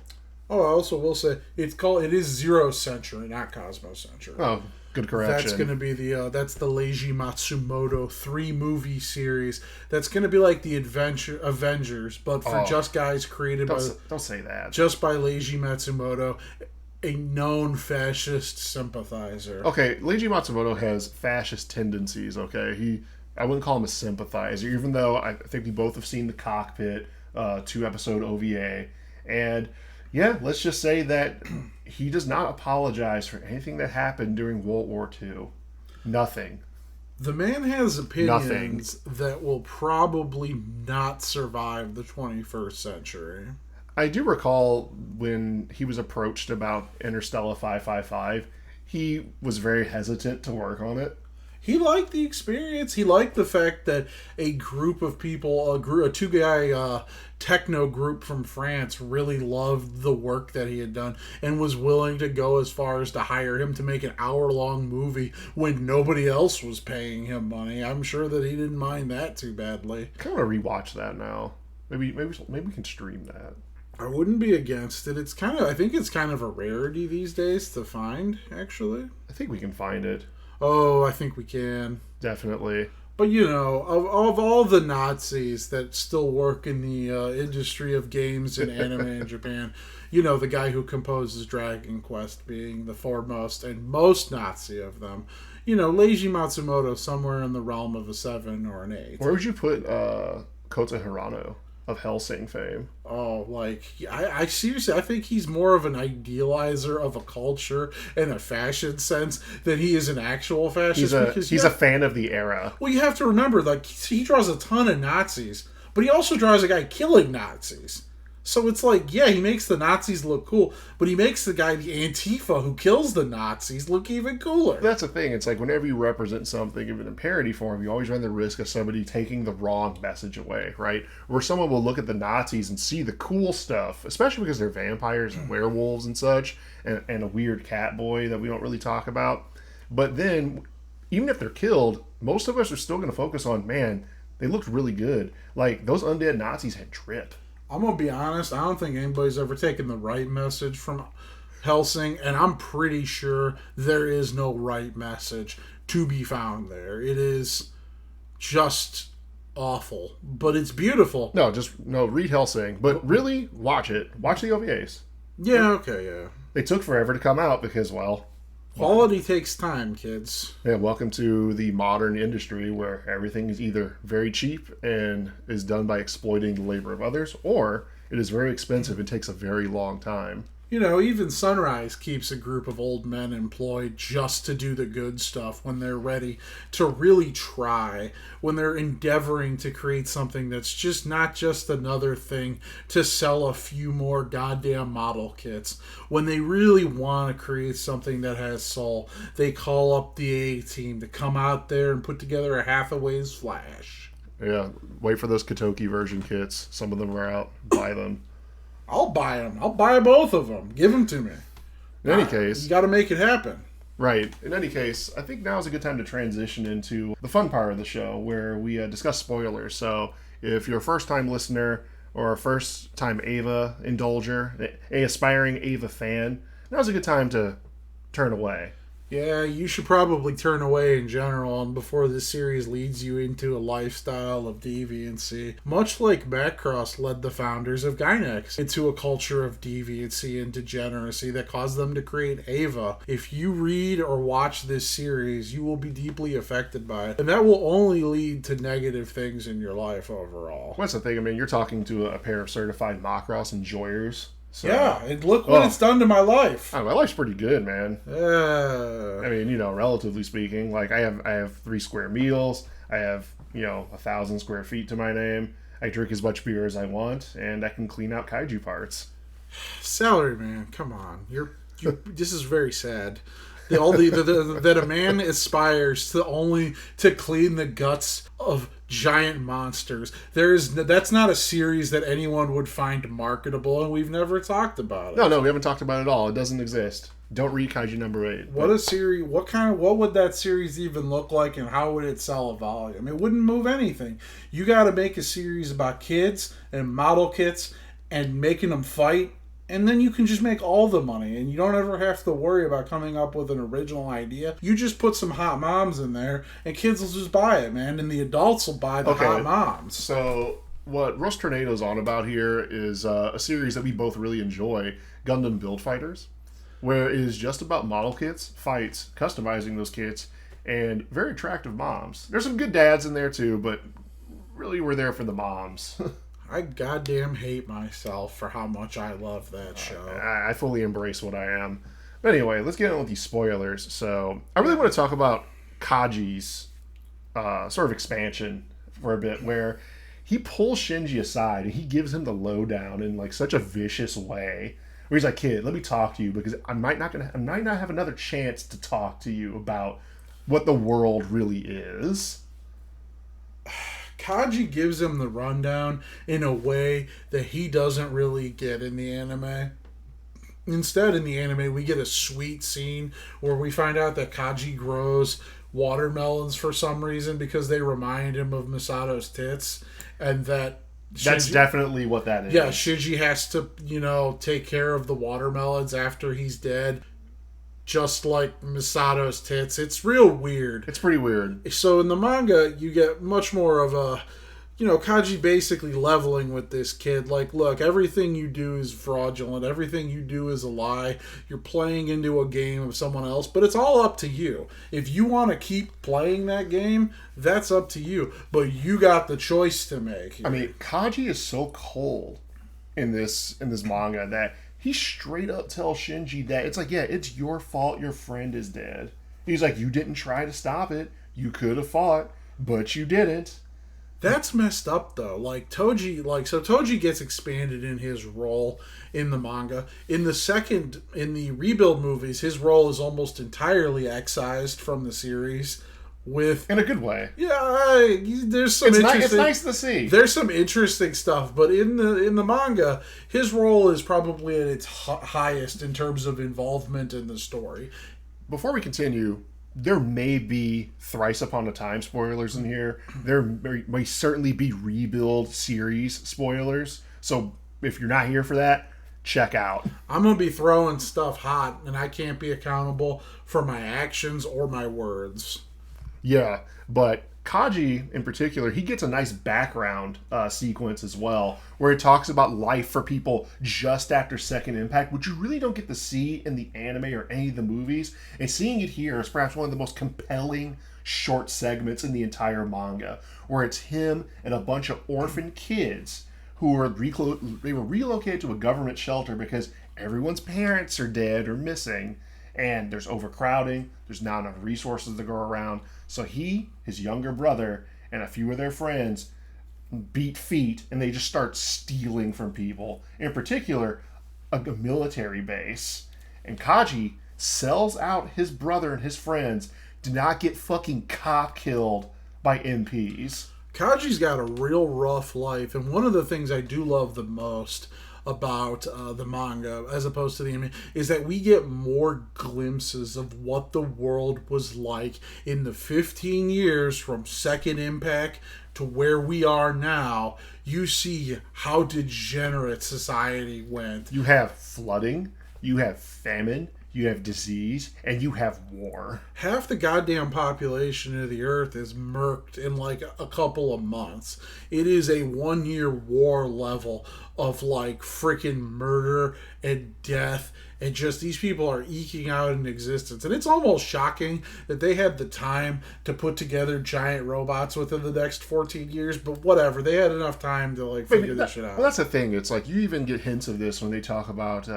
Oh, I also will say it is Zero Century, not Cosmo Century. Oh, good correction. That's going to be that's the Leiji Matsumoto 3-movie series. That's going to be like the Avengers, but for just guys created don't say that. Just by Leiji Matsumoto, a known fascist sympathizer. Okay, Leiji Matsumoto has fascist tendencies. Okay, I wouldn't call him a sympathizer, even though I think we both have seen The Cockpit 2-episode OVA, and yeah, let's just say that he does not apologize for anything that happened during World War II. Nothing. The man has opinions that will probably not survive the 21st century. I do recall when he was approached about Interstellar 555, he was very hesitant to work on it. He liked the experience. He liked the fact that a group of people, a 2-guy techno group from France, really loved the work that he had done and was willing to go as far as to hire him to make an hour-long movie when nobody else was paying him money. I'm sure that he didn't mind that too badly. I kind of want to rewatch that now. Maybe we can stream that. I wouldn't be against it. I think it's kind of a rarity these days to find, actually. I think we can find it. Oh, I think we can. Definitely. But, of all the Nazis that still work in the industry of games and anime in Japan, the guy who composes Dragon Quest being the foremost and most Nazi of them, Leiji Matsumoto somewhere in the realm of a 7 or an 8. Where would you put Kota Hirano of Hellsing fame? Oh, I seriously, I think he's more of an idealizer of a culture in a fashion sense than he is an actual fascist. He's a fan of the era. Well, you have to remember, he draws a ton of Nazis, but he also draws a guy killing Nazis. So it's he makes the Nazis look cool, but he makes the guy, the Antifa who kills the Nazis, look even cooler. That's the thing. It's whenever you represent something, even in parody form, you always run the risk of somebody taking the wrong message away, right? Where someone will look at the Nazis and see the cool stuff, especially because they're vampires and werewolves and such, and a weird cat boy that we don't really talk about. But then, even if they're killed, most of us are still going to focus on, man, they looked really good. Those undead Nazis had drip. I'm going to be honest, I don't think anybody's ever taken the right message from Hellsing, and I'm pretty sure there is no right message to be found there. It is just awful, but it's beautiful. No, read Hellsing, but really watch it. Watch the OVAs. Yeah, okay, yeah. They took forever to come out because, quality takes time, kids. Yeah, welcome to the modern industry where everything is either very cheap and is done by exploiting the labor of others, or it is very expensive and takes a very long time. Even Sunrise keeps a group of old men employed just to do the good stuff when they're ready to really try, when they're endeavoring to create something that's just not just another thing to sell a few more goddamn model kits. When they really want to create something that has soul, they call up the A-team to come out there and put together a Hathaway's Flash. Yeah, wait for those Kotoki version kits. Some of them are out. Buy them. I'll buy them. I'll buy both of them. Give them to me. In any case, you got to make it happen. Right. In any case, I think now is a good time to transition into the fun part of the show where we discuss spoilers. So if you're a first-time listener or a first-time Ava indulger, a aspiring Ava fan, now's a good time to turn away. Yeah, you should probably turn away in general and before this series leads you into a lifestyle of deviancy. Much like Macross led the founders of Gynex into a culture of deviancy and degeneracy that caused them to create Ava. If you read or watch this series, you will be deeply affected by it. And that will only lead to negative things in your life overall. What's the thing? I mean, you're talking to a pair of certified Macross enjoyers. So, yeah, and look what it's done to my life. My life's pretty good, man. I mean, relatively speaking, like I have 3 square meals. I have 1,000 square feet to my name. I drink as much beer as I want, and I can clean out kaiju parts. Salary man, come on, you. This is very sad. That a man aspires to clean the guts of giant monsters. That's not a series that anyone would find marketable, and we've never talked about it. No, we haven't talked about it at all. It doesn't exist. Don't read Kaiju number 8. What a series! What would that series even look like, and how would it sell a volume? It wouldn't move anything. You got to make a series about kids and model kits and making them fight. And then you can just make all the money, and you don't ever have to worry about coming up with an original idea. You just put some hot moms in there, and kids will just buy it, man. And the adults will buy the hot moms. So what Rush Tornado's on about here is a series that we both really enjoy, Gundam Build Fighters, where it is just about model kits, fights, customizing those kits, and very attractive moms. There's some good dads in there too, but really we're there for the moms. I goddamn hate myself for how much I love that show. I fully embrace what I am. But anyway, let's get on with these spoilers. So, I really want to talk about Kaji's sort of expansion for a bit, where he pulls Shinji aside and he gives him the lowdown in like such a vicious way. Where he's like, "Kid, let me talk to you because I might not have another chance to talk to you about what the world really is." Kaji gives him the rundown in a way that he doesn't really get in the anime. Instead, in the anime, we get a sweet scene where we find out that Kaji grows watermelons for some reason because they remind him of Misato's tits, and that that's definitely what that is. Yeah, Shinji has to, take care of the watermelons after he's dead. Just like Misato's tits. It's real weird. It's pretty weird. So in the manga, you get much more of a, Kaji basically leveling with this kid. Like, look, everything you do is fraudulent. Everything you do is a lie. You're playing into a game of someone else, but it's all up to you. If you want to keep playing that game, that's up to you. But you got the choice to make here. I mean, Kaji is so cold in this manga that he straight up tells Shinji that it's like, yeah, it's your fault your friend is dead. He's like, you didn't try to stop it. You could have fought, but you didn't. That's messed up, though. Toji gets expanded in his role in the manga. In the Rebuild movies, his role is almost entirely excised from the series. In a good way. Yeah, there's some interesting... It's nice to see. There's some interesting stuff, but in the manga, his role is probably at its highest in terms of involvement in the story. Before we continue, there may be Thrice Upon a Time spoilers in here. There may certainly be Rebuild series spoilers. So if you're not here for that, check out. I'm going to be throwing stuff hot, and I can't be accountable for my actions or my words. Yeah, but Kaji, in particular, he gets a nice background sequence as well, where it talks about life for people just after Second Impact, which you really don't get to see in the anime or any of the movies. And seeing it here is perhaps one of the most compelling short segments in the entire manga, where it's him and a bunch of orphan kids who were relocated to a government shelter because everyone's parents are dead or missing, and there's overcrowding, there's not enough resources to go around. So he, his younger brother, and a few of their friends beat feet, and they just start stealing from people. In particular, a military base. And Kaji sells out his brother and his friends to not get fucking cop-killed by MPs. Kaji's got a real rough life, and one of the things I do love the most about the manga as opposed to the anime is that we get more glimpses of what the world was like in the 15 years from Second Impact to where we are now. You see how degenerate society went. You have flooding, you have famine, you have disease, and you have war. Half the goddamn population of the earth is murked in like a couple of months. It is a 1-year war level of like freaking murder and death, and just these people are eking out an existence. And it's almost shocking that they had the time to put together giant robots within the next 14 years, but whatever. They had enough time to like figure this shit out. Well, that's the thing. It's like you even get hints of this when they talk about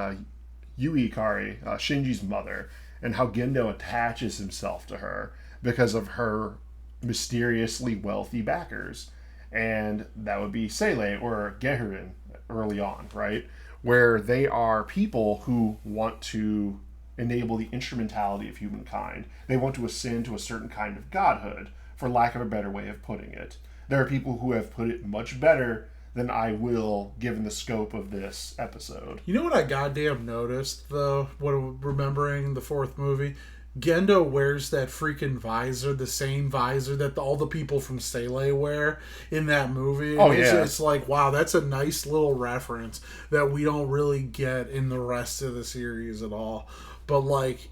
Yui Ikari, Shinji's mother, and how Gendo attaches himself to her because of her mysteriously wealthy backers. And that would be Seile or Gehurin early on, right? Where they are people who want to enable the instrumentality of humankind. They want to ascend to a certain kind of godhood, for lack of a better way of putting it. There are people who have put it much better than I will, given the scope of this episode. You know what I goddamn noticed, though, when remembering the fourth movie? Gendo wears that freaking visor, the same visor that all the people from Seile wear in that movie. Oh, yeah. It's like, wow, that's a nice little reference that we don't really get in the rest of the series at all. But, like,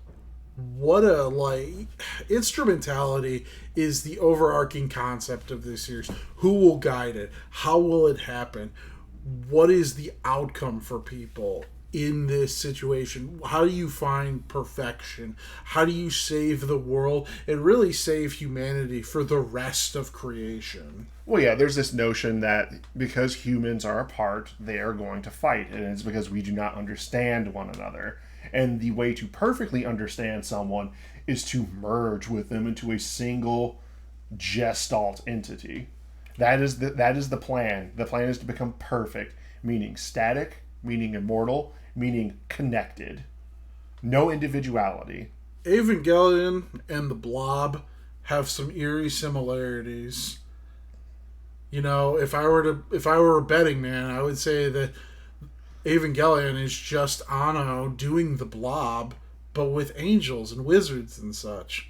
what a, like, instrumentality is the overarching concept of this series. Who will guide it? How will it happen? What is the outcome for people in this situation? How do you find perfection? How do you save the world and really save humanity for the rest of creation? Well, yeah, there's this notion that because humans are apart, they are going to fight, and it's because we do not understand one another. And the way to perfectly understand someone is to merge with them into a single gestalt entity. That is the plan. The plan is to become perfect, meaning static, meaning immortal, meaning connected. No individuality. Evangelion and the Blob have some eerie similarities. You know, if I were a betting man, I would say that Evangelion is just Anno doing the Blob, but with angels and wizards and such.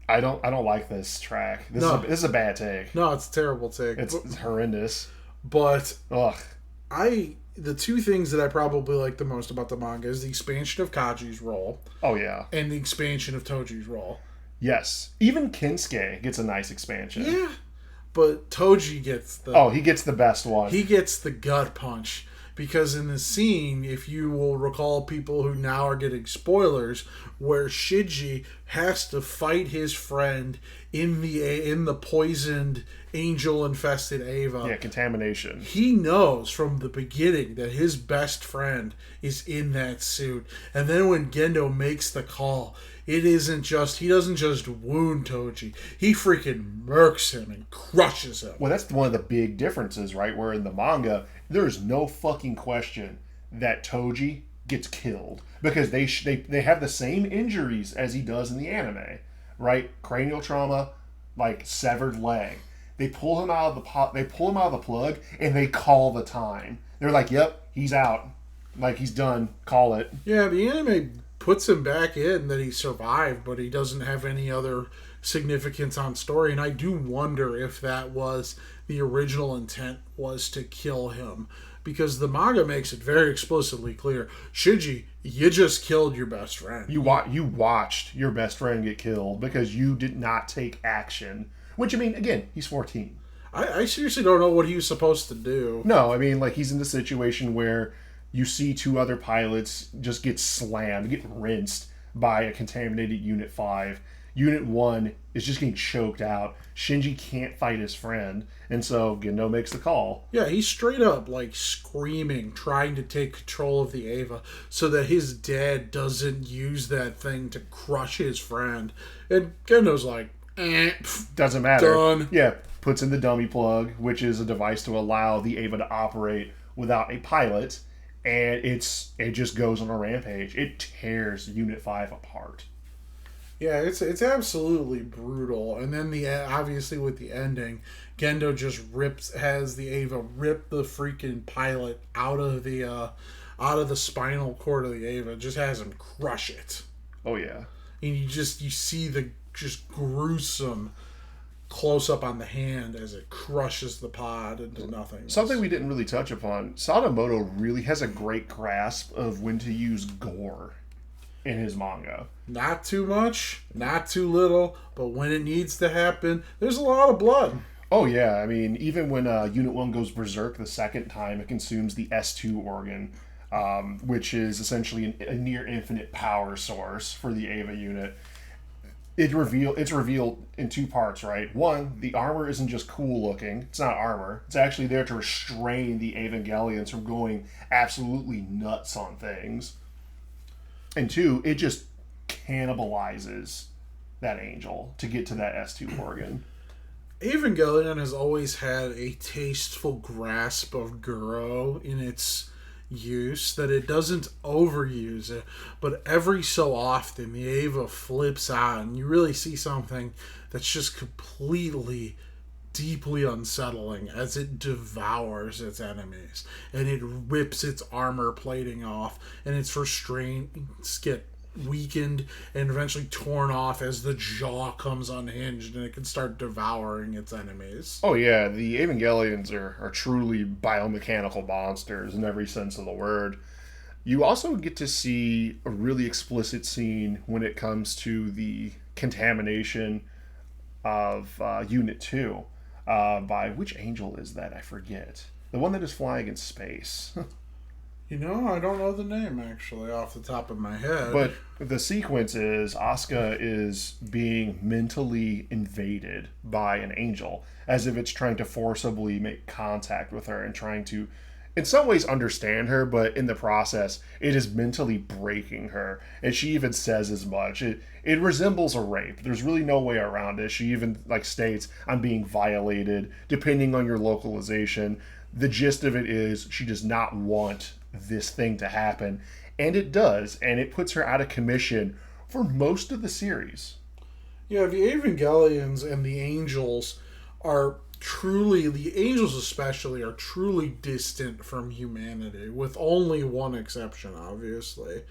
I don't like this track. This is a bad take. No, it's a terrible take. It's horrendous. But Ugh. the two things that I probably like the most about the manga is the expansion of Kaji's role. Oh yeah. And the expansion of Toji's role. Yes. Even Kinsuke gets a nice expansion. Yeah. But Toji gets he gets the best one. He gets the gut punch. Because in the scene, if you will recall, people who now are getting spoilers, where Shiji has to fight his friend in the poisoned angel-infested Eva. Yeah, contamination. He knows from the beginning that his best friend is in that suit. And then when Gendo makes the call, he doesn't just wound Toji. He freaking murks him and crushes him. Well, that's one of the big differences, right? Where in the manga, there's no fucking question that Toji gets killed. Because they have the same injuries as he does in the anime, right? Cranial trauma, like severed leg. They pull him out of the plug, and they call the time. They're like, "Yep, he's out. Like he's done. Call it." Yeah, the anime puts him back in that he survived, but he doesn't have any other significance on story. And I do wonder if that was the original intent, was to kill him, because the manga makes it very explicitly clear: Shiji, you just killed your best friend. You watched your best friend get killed because you did not take action. Which, I mean, again, he's 14. I seriously don't know what he was supposed to do. No, I mean, like, he's in the situation where you see two other pilots just get slammed, get rinsed by a contaminated Unit 5. Unit 1 is just getting choked out. Shinji can't fight his friend, and so Gendo makes the call. Yeah, he's straight up, like, screaming, trying to take control of the Eva so that his dad doesn't use that thing to crush his friend. And Gendo's like, doesn't matter. Done. Yeah, puts in the dummy plug, which is a device to allow the Eva to operate without a pilot, and it just goes on a rampage. It tears Unit 5 apart. Yeah, it's absolutely brutal. And then obviously with the ending, Gendo just has the Eva rip the freaking pilot out of the spinal cord of the Eva, just has him crush it. Oh yeah. And you see the just gruesome close up on the hand as it crushes the pod into nothing. Something we didn't really touch upon, Sadamoto really has a great grasp of when to use gore in his manga. Not too much, not too little, but when it needs to happen, there's a lot of blood. Oh yeah, I mean, even when Unit 1 goes berserk the second time, it consumes the S2 organ, which is essentially a near infinite power source for the Eva unit. It's revealed in two parts, right? One, the armor isn't just cool looking. It's not armor. It's actually there to restrain the Evangelions from going absolutely nuts on things. And two, it just cannibalizes that angel to get to that S2 organ. Evangelion has always had a tasteful grasp of Guro in its use, that it doesn't overuse it, but every so often the Eva flips out and you really see something that's just completely deeply unsettling as it devours its enemies and it rips its armor plating off and its restraints get weakened and eventually torn off as the jaw comes unhinged and it can start devouring its enemies. Oh yeah, the Evangelions are truly biomechanical monsters in every sense of the word. You also get to see a really explicit scene when it comes to the contamination of Unit 2. By which angel is that? I forget. The one that is flying in space. You know, I don't know the name, actually, off the top of my head. But the sequence is Asuka is being mentally invaded by an angel, as if it's trying to forcibly make contact with her and trying to, in some ways, understand her, but in the process, it is mentally breaking her. And she even says as much. It resembles a rape. There's really no way around it. She even states, I'm being violated, depending on your localization. The gist of it is she does not want this thing to happen, and it does, and it puts her out of commission for most of the series. Yeah, the Evangelions and the angels are truly, the angels especially, are truly distant from humanity, with only one exception, obviously.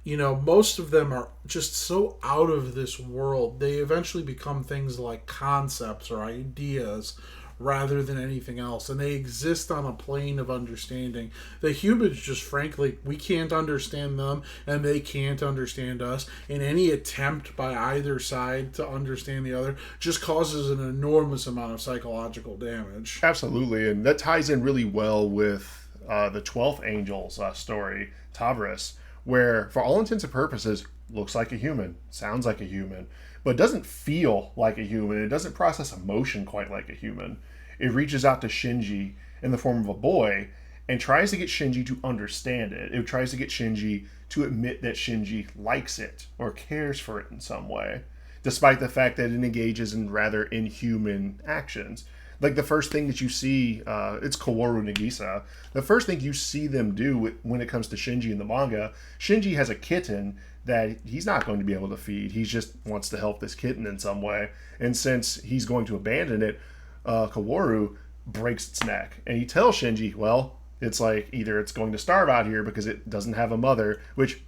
You know, most of them are just so out of this world, they eventually become things like concepts or ideas rather than anything else, and they exist on a plane of understanding. The humans just, frankly, we can't understand them and they can't understand us, and any attempt by either side to understand the other just causes an enormous amount of psychological damage. Absolutely, and that ties in really well with the 12th Angel's story, Tavris, where for all intents and purposes looks like a human, sounds like a human, but doesn't feel like a human. It doesn't process emotion quite like a human. It reaches out to Shinji in the form of a boy and tries to get Shinji to understand it. It tries to get Shinji to admit that Shinji likes it or cares for it in some way, despite the fact that it engages in rather inhuman actions. Like the first thing that you see, it's Kaworu Nagisa. The first thing you see them do when it comes to Shinji in the manga, Shinji has a kitten that he's not going to be able to feed. He just wants to help this kitten in some way. And since he's going to abandon it, Kaworu breaks its neck. And he tells Shinji, well, it's like either it's going to starve out here because it doesn't have a mother, which,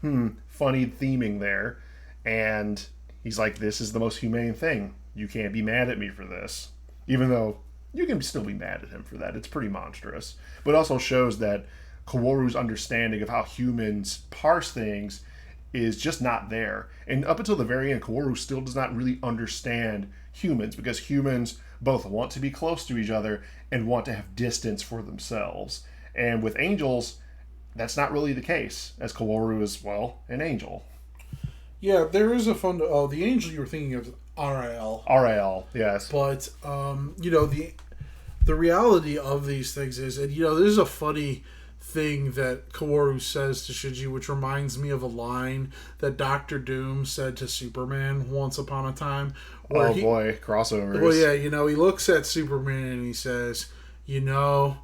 funny theming there. And he's like, this is the most humane thing. You can't be mad at me for this. Even though you can still be mad at him for that. It's pretty monstrous. But it also shows that Kaworu's understanding of how humans parse things is just not there. And up until the very end, Kaworu still does not really understand humans, because humans both want to be close to each other and want to have distance for themselves. And with angels, that's not really the case, as Kaworu is, well, an angel. Yeah, there is a fun... Oh, the angel you were thinking of is RL. RL, yes. But, you know, the reality of these things is, and, you know, there's a funny thing that Kaworu says to Shinji, which reminds me of a line that Dr. Doom said to Superman once upon a time. Boy, crossovers. Well, yeah, you know, he looks at Superman and he says, you know,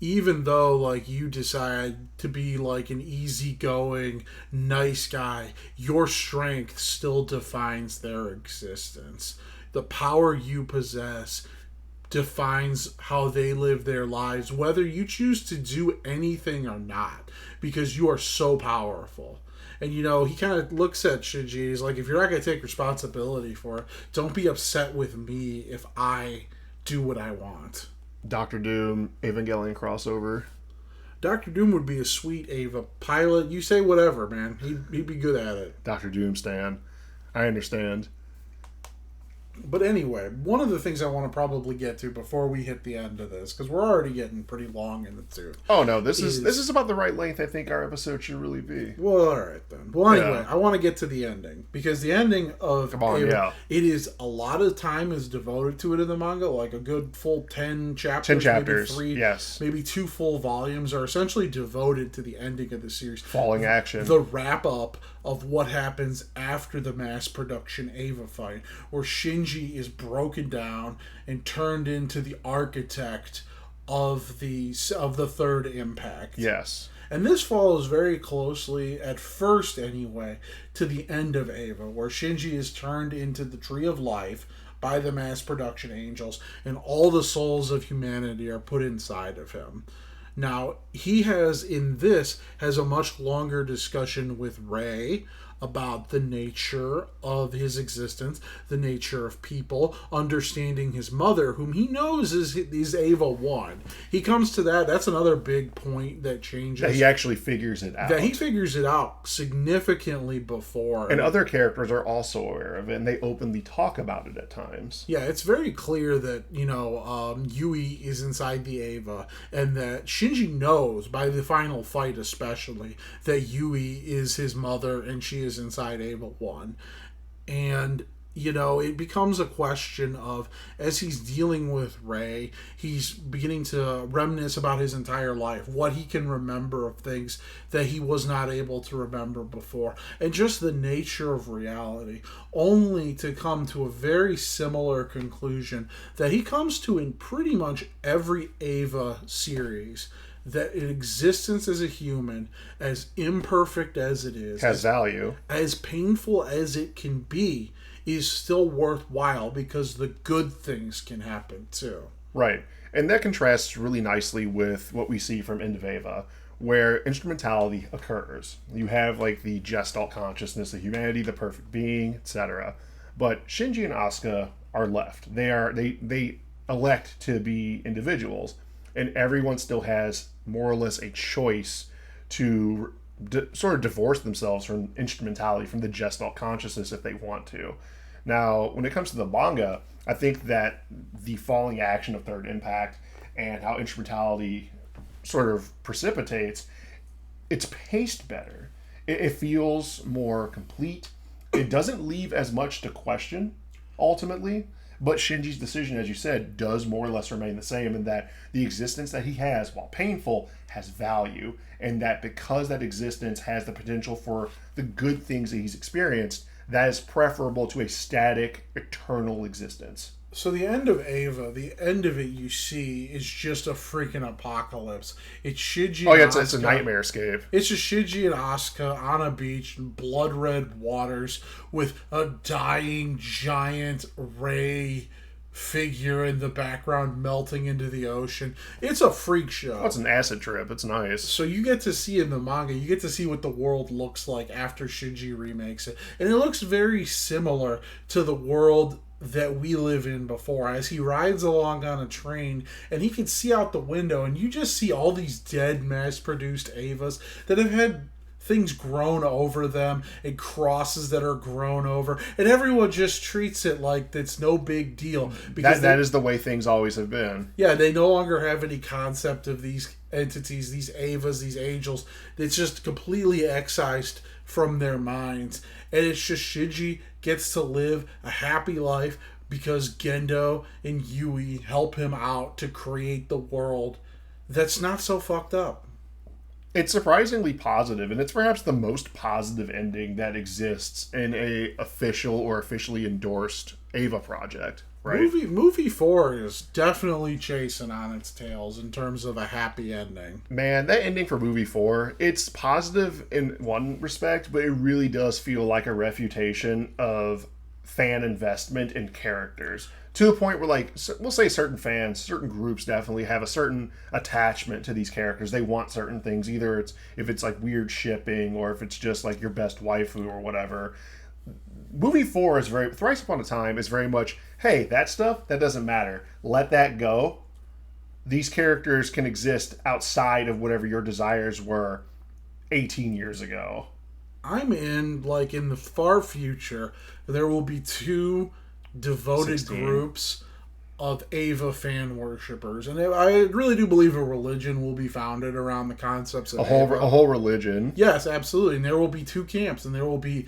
even though like you decide to be like an easygoing nice guy, your strength still defines their existence. The power you possess defines how they live their lives, whether you choose to do anything or not, because you are so powerful. And he kind of looks at Shinji. He's like, if you're not going to take responsibility for it, don't be upset with me if I do what I want. Doctor Doom, Evangelion crossover. Doctor Doom would be a sweet Eva pilot. You say whatever, man. He'd be good at it. Doctor Doom stan. I understand. But anyway, one of the things I want to probably get to before we hit the end of this, because we're already getting pretty long in the tooth. Oh no, this is about the right length I think our episode should really be. Well, all right then. Well, anyway, I want to get to the ending, because the ending of it is a lot of time is devoted to it in the manga, like a good full 10 chapters. 10 chapters, maybe 3, yes. Maybe 2 full volumes are essentially devoted to the ending of the series. Falling action. The wrap up of what happens after the mass production Eva fight, where Shinji is broken down and turned into the architect of the third impact. Yes. And this follows very closely, at first anyway, to the end of Eva, where Shinji is turned into the Tree of Life by the mass production angels, and all the souls of humanity are put inside of him. Now, he has a much longer discussion with Rei about the nature of his existence, the nature of people, understanding his mother, whom he knows is Ava 1. He comes to that. That's another big point that changes. That he actually figures it out. That he figures it out significantly before. And other characters are also aware of it, and they openly talk about it at times. Yeah, it's very clear that, Yui is inside the Ava, and that Shinji knows, by the final fight especially, that Yui is his mother, and she is inside Ava 1. And it becomes a question of, as he's dealing with Rei, he's beginning to reminisce about his entire life, what he can remember of things that he was not able to remember before, and just the nature of reality, only to come to a very similar conclusion that he comes to in pretty much every Ava series, that an existence as a human, as imperfect as it is, has value, as painful as it can be, is still worthwhile, because the good things can happen too. Right. And that contrasts really nicely with what we see from End of Eva, where instrumentality occurs. You have like the Gestalt consciousness of humanity, the perfect being, etc. But Shinji and Asuka are left. They elect to be individuals, and everyone still has more or less a choice to sort of divorce themselves from instrumentality, from the Gestalt consciousness, if they want to. Now, when it comes to the manga, I think that the falling action of Third Impact and how instrumentality sort of precipitates, it's paced better. It feels more complete. It doesn't leave as much to question, ultimately. But Shinji's decision, as you said, does more or less remain the same, in that the existence that he has, while painful, has value. And that because that existence has the potential for the good things that he's experienced, that is preferable to a static, eternal existence. So the end of Eva, the end of it you see is just a freaking apocalypse. It's Shinji and Asuka. It's a nightmarescape. It's just Shinji and Asuka on a beach in blood-red waters with a dying giant Rei figure in the background melting into the ocean. It's a freak show. Oh, it's an acid trip. It's nice. So you get to see in the manga, you get to see what the world looks like after Shinji remakes it. And it looks very similar to the world that we live in before, as he rides along on a train and he can see out the window and you just see all these dead mass-produced Evas that have had things grown over them and crosses that are grown over, and everyone just treats it like it's no big deal, because that is the way things always have been. Yeah, they no longer have any concept of these entities, these Evas, these angels. It's just completely excised from their minds, and it's just Shinji gets to live a happy life because Gendo and Yui help him out to create the world that's not so fucked up. It's surprisingly positive, and it's perhaps the most positive ending that exists in a official or officially endorsed Eva project, right? Movie 4 is definitely chasing on its tails in terms of a happy ending. Man, that ending for movie 4, it's positive in one respect, but it really does feel like a refutation of fan investment in characters. To the point where, like, we'll say certain fans, certain groups definitely have a certain attachment to these characters. They want certain things, either if it's like weird shipping or if it's just like your best waifu or whatever. Movie 4 is Thrice Upon a Time is very much, hey, that stuff, that doesn't matter. Let that go. These characters can exist outside of whatever your desires were 18 years ago. I'm in the far future, there will be 2 devoted 16. groups of Eva fan worshippers. And I really do believe a religion will be founded around the concepts of a whole religion. Yes, absolutely. And there will be 2 camps, and there will be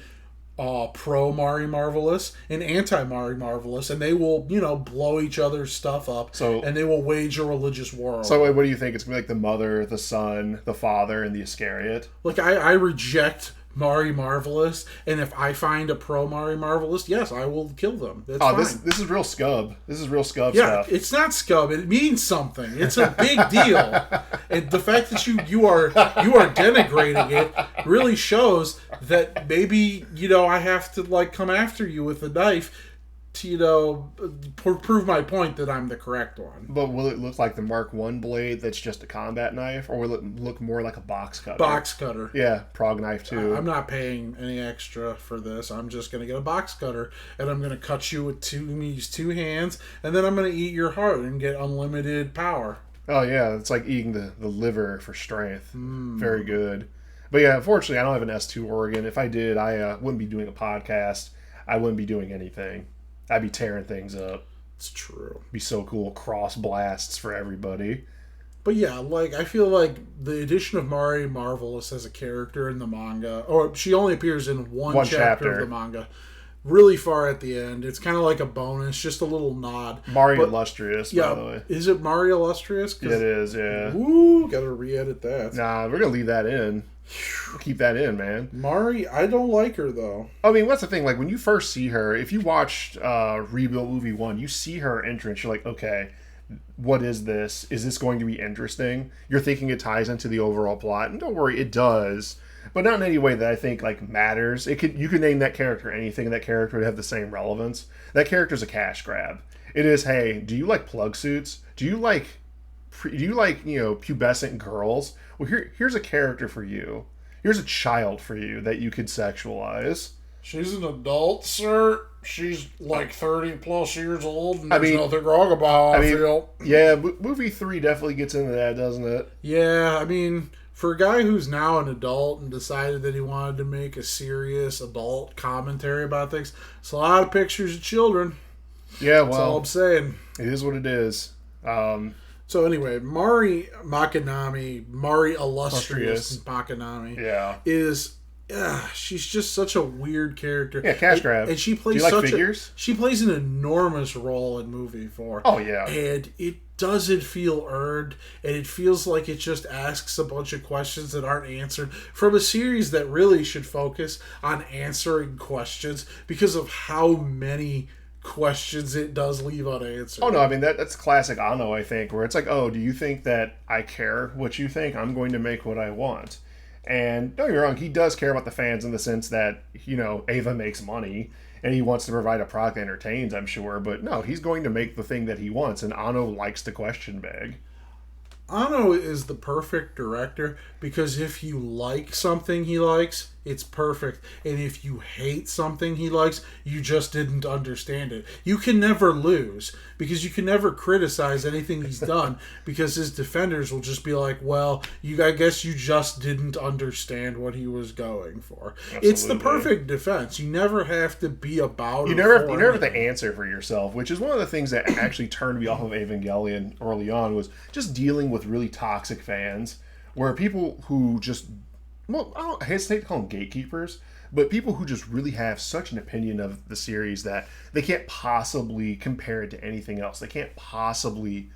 pro Mari Marvelous and anti Mari Marvelous, and they will, blow each other's stuff up, and they will wage a religious war. So what do you think? It's going to be like the mother, the son, the father, and the Iscariot? Like, I reject Mari Marvelous, and if I find a pro Mari Marvelous, yes, I will kill them. That's fine. This is real scub. This is real scub yeah, stuff. It's not scub. It means something. It's a big deal. And the fact that you are denigrating it really shows that maybe, I have to come after you with a knife to, prove my point that I'm the correct one. But will it look like the Mark I blade that's just a combat knife, or will it look more like a box cutter? Box cutter. Yeah, prog knife too. I'm not paying any extra for this. I'm just going to get a box cutter, and I'm going to cut you with these 2 hands, and then I'm going to eat your heart and get unlimited power. Oh yeah, it's like eating the liver for strength. Very good. But yeah, unfortunately, I don't have an S2 organ. If I did, I wouldn't be doing a podcast. I wouldn't be doing anything. I'd be tearing things up. It's true. It'd be so cool. Cross blasts for everybody. But yeah, I feel like the addition of Mari Marvelous as a character in the manga, or she only appears in one chapter of the manga, really far at the end. It's kind of like a bonus, just a little nod. Mari Illustrious, by the way. Is it Mari Illustrious? It is, yeah. Woo, gotta re-edit that. Nah, we're gonna leave that in. We'll keep that in, man. Mari, I don't like her, though. I mean, what's the thing? Like, when you first see her, if you watched Rebuild Movie 1, you see her entrance, you're like, okay, what is this? Is this going to be interesting? You're thinking it ties into the overall plot, and don't worry, it does. But not in any way that I think, matters. You could name that character anything, and that character would have the same relevance. That character's a cash grab. It is, hey, do you like plug suits? Do you like pubescent girls? Well, here's a character for you. Here's a child for you that you could sexualize. She's an adult, sir. She's 30 plus years old, and there's nothing wrong about how I feel. Yeah, movie 3 definitely gets into that, doesn't it? Yeah, for a guy who's now an adult and decided that he wanted to make a serious adult commentary about things, it's a lot of pictures of children. Yeah, That's all I'm saying. It is what it is. So anyway, Mari Makanami, Mari Illustrious Makanami, is she's just such a weird character. Yeah, cash grab. And she plays figures? She plays an enormous role in movie 4. Oh yeah. And it doesn't feel earned, and it feels like it just asks a bunch of questions that aren't answered from a series that really should focus on answering questions because of how many questions it does leave unanswered. Oh no, that's classic Anno, I think, where it's like, oh, do you think that I care what you think? I'm going to make what I want. And don't get me wrong, he does care about the fans in the sense that, Eva makes money and he wants to provide a product that entertains, I'm sure, but no, he's going to make the thing that he wants, and Anno likes the question bag. Anno is the perfect director because if you like something he likes, it's perfect. And if you hate something he likes, you just didn't understand it. You can never lose because you can never criticize anything he's done because his defenders will just be like, well, I guess you just didn't understand what he was going for. Absolutely. It's the perfect defense. You never have to be about you never have to answer for yourself, which is one of the things that actually turned me off of Evangelion early on, was just dealing with really toxic fans where people who just, well, I don't hesitate to call them gatekeepers, but people who just really have such an opinion of the series that they can't possibly compare it to anything else. They can't possibly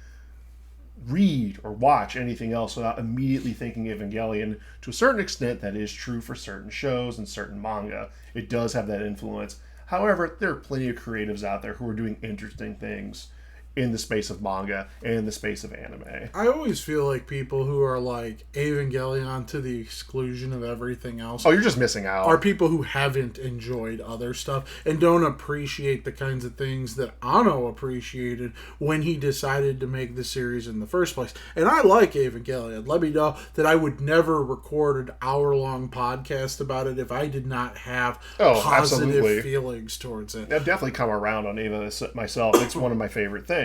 read or watch anything else without immediately thinking Evangelion. To a certain extent, that is true for certain shows and certain manga. It does have that influence. However, there are plenty of creatives out there who are doing interesting things in the space of manga and in the space of anime. I always feel like people who are like Evangelion to the exclusion of everything else. Oh, you're just missing out. Are people who haven't enjoyed other stuff and don't appreciate the kinds of things that Anno appreciated when he decided to make the series in the first place. And I like Evangelion. Let me know that I would never record an hour-long podcast about it if I did not have positive feelings towards it. I've definitely come around on Eva myself. It's one of my favorite things.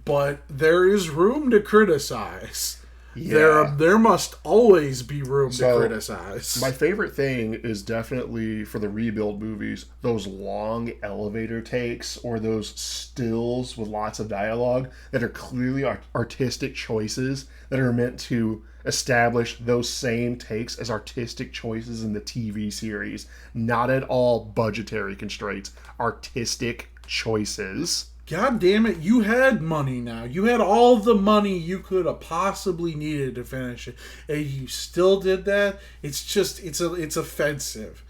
But there is room to criticize. Yeah. There must always be room to criticize. My favorite thing is definitely for the rebuild movies, those long elevator takes or those stills with lots of dialogue that are clearly artistic choices that are meant to establish those same takes as artistic choices in the TV series. Not at all budgetary constraints, artistic choices. God damn it, you had money now. You had all the money you could have possibly needed to finish it. And you still did that? It's offensive.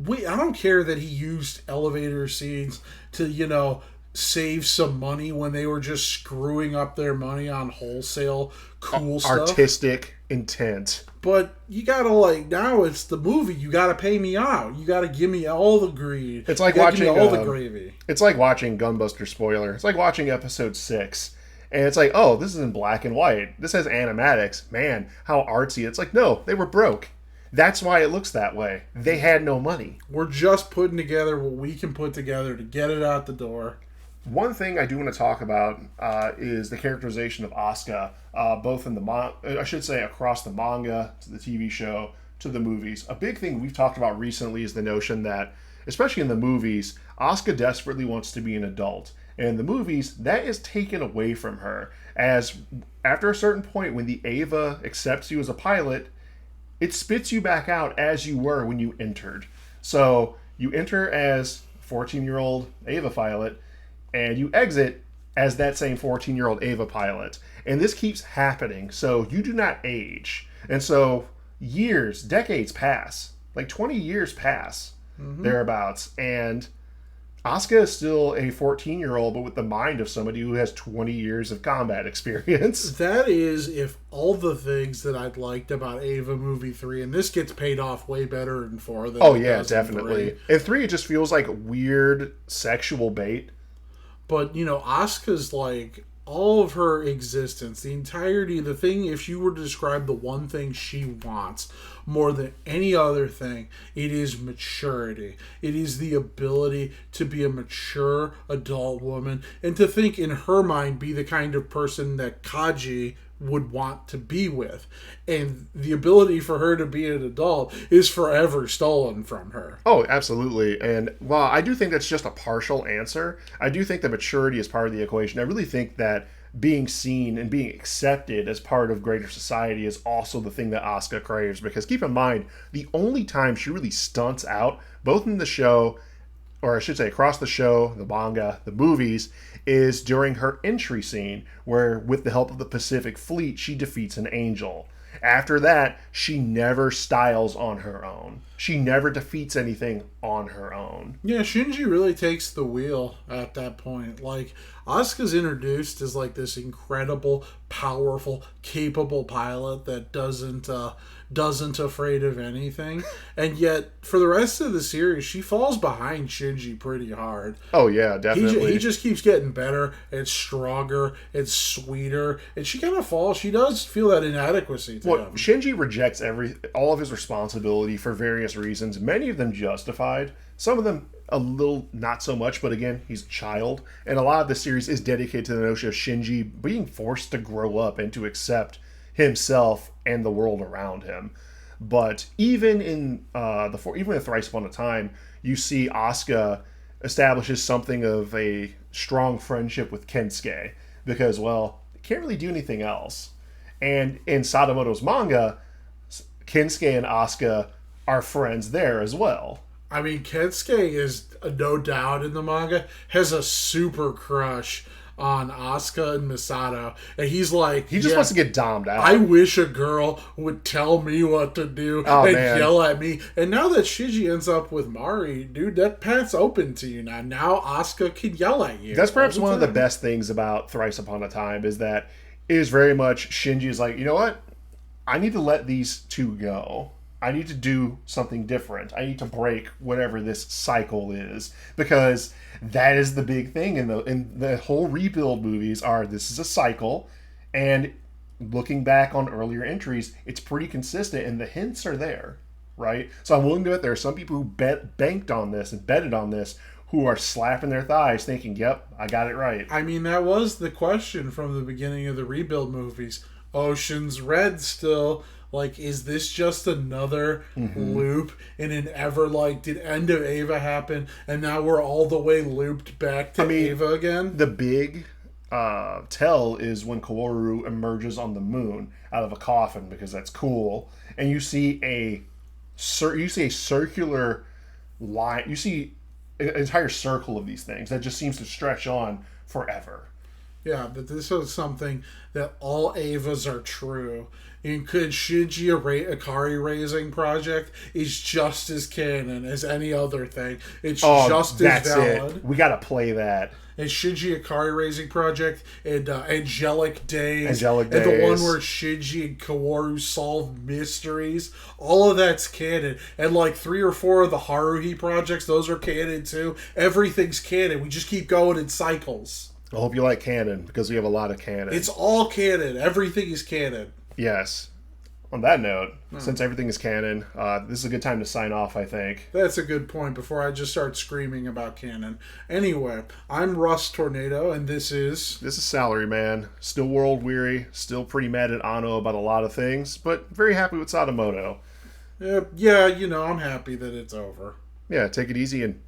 I don't care that he used elevator scenes to, save some money when they were just screwing up their money on wholesale cool stuff. Artistic intent. But you gotta now it's the movie. You gotta pay me out. You gotta give me all the greed. It's like watching all the gravy. It's like watching Gunbuster spoiler. It's like watching episode 6, and it's like, oh, this is in black and white. This has animatics. Man, how artsy! It's like, no, they were broke. That's why it looks that way. They had no money. We're just putting together what we can put together to get it out the door. One thing I do want to talk about is the characterization of Asuka, both in across the manga, to the TV show, to the movies. A big thing we've talked about recently is the notion that, especially in the movies, Asuka desperately wants to be an adult. And in the movies, that is taken away from her, as after a certain point, when the Eva accepts you as a pilot, it spits you back out as you were when you entered. So you enter as 14-year-old Eva pilot, and you exit as that same 14-year-old Eva pilot. And this keeps happening, so you do not age. And so decades pass, like 20 years pass, thereabouts. And Asuka is still a 14-year-old, but with the mind of somebody who has 20 years of combat experience. That is, if all the things that I'd liked about Eva Movie 3, and this gets paid off way better in 4 than Oh, yeah, definitely. In 3, it just feels like weird sexual bait. But, Asuka's all of her existence, the entirety of the thing, if you were to describe the one thing she wants more than any other thing, it is maturity. It is the ability to be a mature adult woman and to think in her mind be the kind of person that Kaji would want to be with. And the ability for her to be an adult is forever stolen from her. Oh, absolutely. And while I do think that's just a partial answer, I do think that maturity is part of the equation. I really think that being seen and being accepted as part of greater society is also the thing that Asuka craves. Because keep in mind, the only time she really stunts out, both in the show, or I should say across the show, the manga, the movies, is during her entry scene where, with the help of the Pacific Fleet, she defeats an angel. After that, she never styles on her own. She never defeats anything on her own. Yeah, Shinji really takes the wheel at that point. Asuka's introduced as this incredible, powerful, capable pilot that doesn't afraid of anything. And yet, for the rest of the series, she falls behind Shinji pretty hard. Oh, yeah, definitely. He just keeps getting better and stronger and sweeter. And she kind of falls. She does feel that inadequacy to him. Shinji rejects all of his responsibility for various reasons, many of them justified, some of them a little not so much, but again, he's a child, and a lot of the series is dedicated to the notion of Shinji being forced to grow up and to accept himself and the world around him. But even in Thrice Upon a Time, you see Asuka establishes something of a strong friendship with Kensuke, because, can't really do anything else. And in Sadamoto's manga, Kensuke and Asuka are friends there as well. I mean, Kensuke is, no doubt in the manga, has a super crush on Asuka and Misato, and he's like, He just wants to get domed out. I wish a girl would tell me what to do and yell at me. And now that Shinji ends up with Mari, dude, that path's open to you now. Now Asuka can yell at you. That's perhaps one of the best things about Thrice Upon a Time is that it is very much Shinji is like, you know what? I need to let these two go. I need to do something different. I need to break whatever this cycle is, because that is the big thing in the whole rebuild movies are this is a cycle, and looking back on earlier entries, it's pretty consistent and the hints are there, right? So I'm willing to bet there are some people who banked on this and betted on this who are slapping their thighs thinking, yep, I got it right. I mean, that was the question from the beginning of the rebuild movies. Ocean's Red still... Like, is this just another loop in an ever, like, did End of Eva happen, and now we're all the way looped back to Eva again? The big tell is when Kaworu emerges on the moon out of a coffin, because that's cool, and you see a circular line, you see an entire circle of these things that just seems to stretch on forever. Yeah, but this is something that all Evas are true. And could Shinji Ikari Raising Project is just as canon as any other thing. It's just as valid. We gotta play that. And Shinji Ikari Raising Project and Angelic Days. And the one where Shinji and Kaworu solve mysteries. All of that's canon. And like 3 or 4 of the Haruhi projects, those are canon too. Everything's canon. We just keep going in cycles. I hope you like canon, because we have a lot of canon. It's all canon. Everything is canon. Yes. On that note, since everything is canon, this is a good time to sign off, I think. That's a good point before I just start screaming about canon. Anyway, I'm Russ Tornado, and this is Salary Man. Still world weary, still pretty mad at Anno about a lot of things, but very happy with Sadamoto. Yeah, I'm happy that it's over. Yeah, take it easy and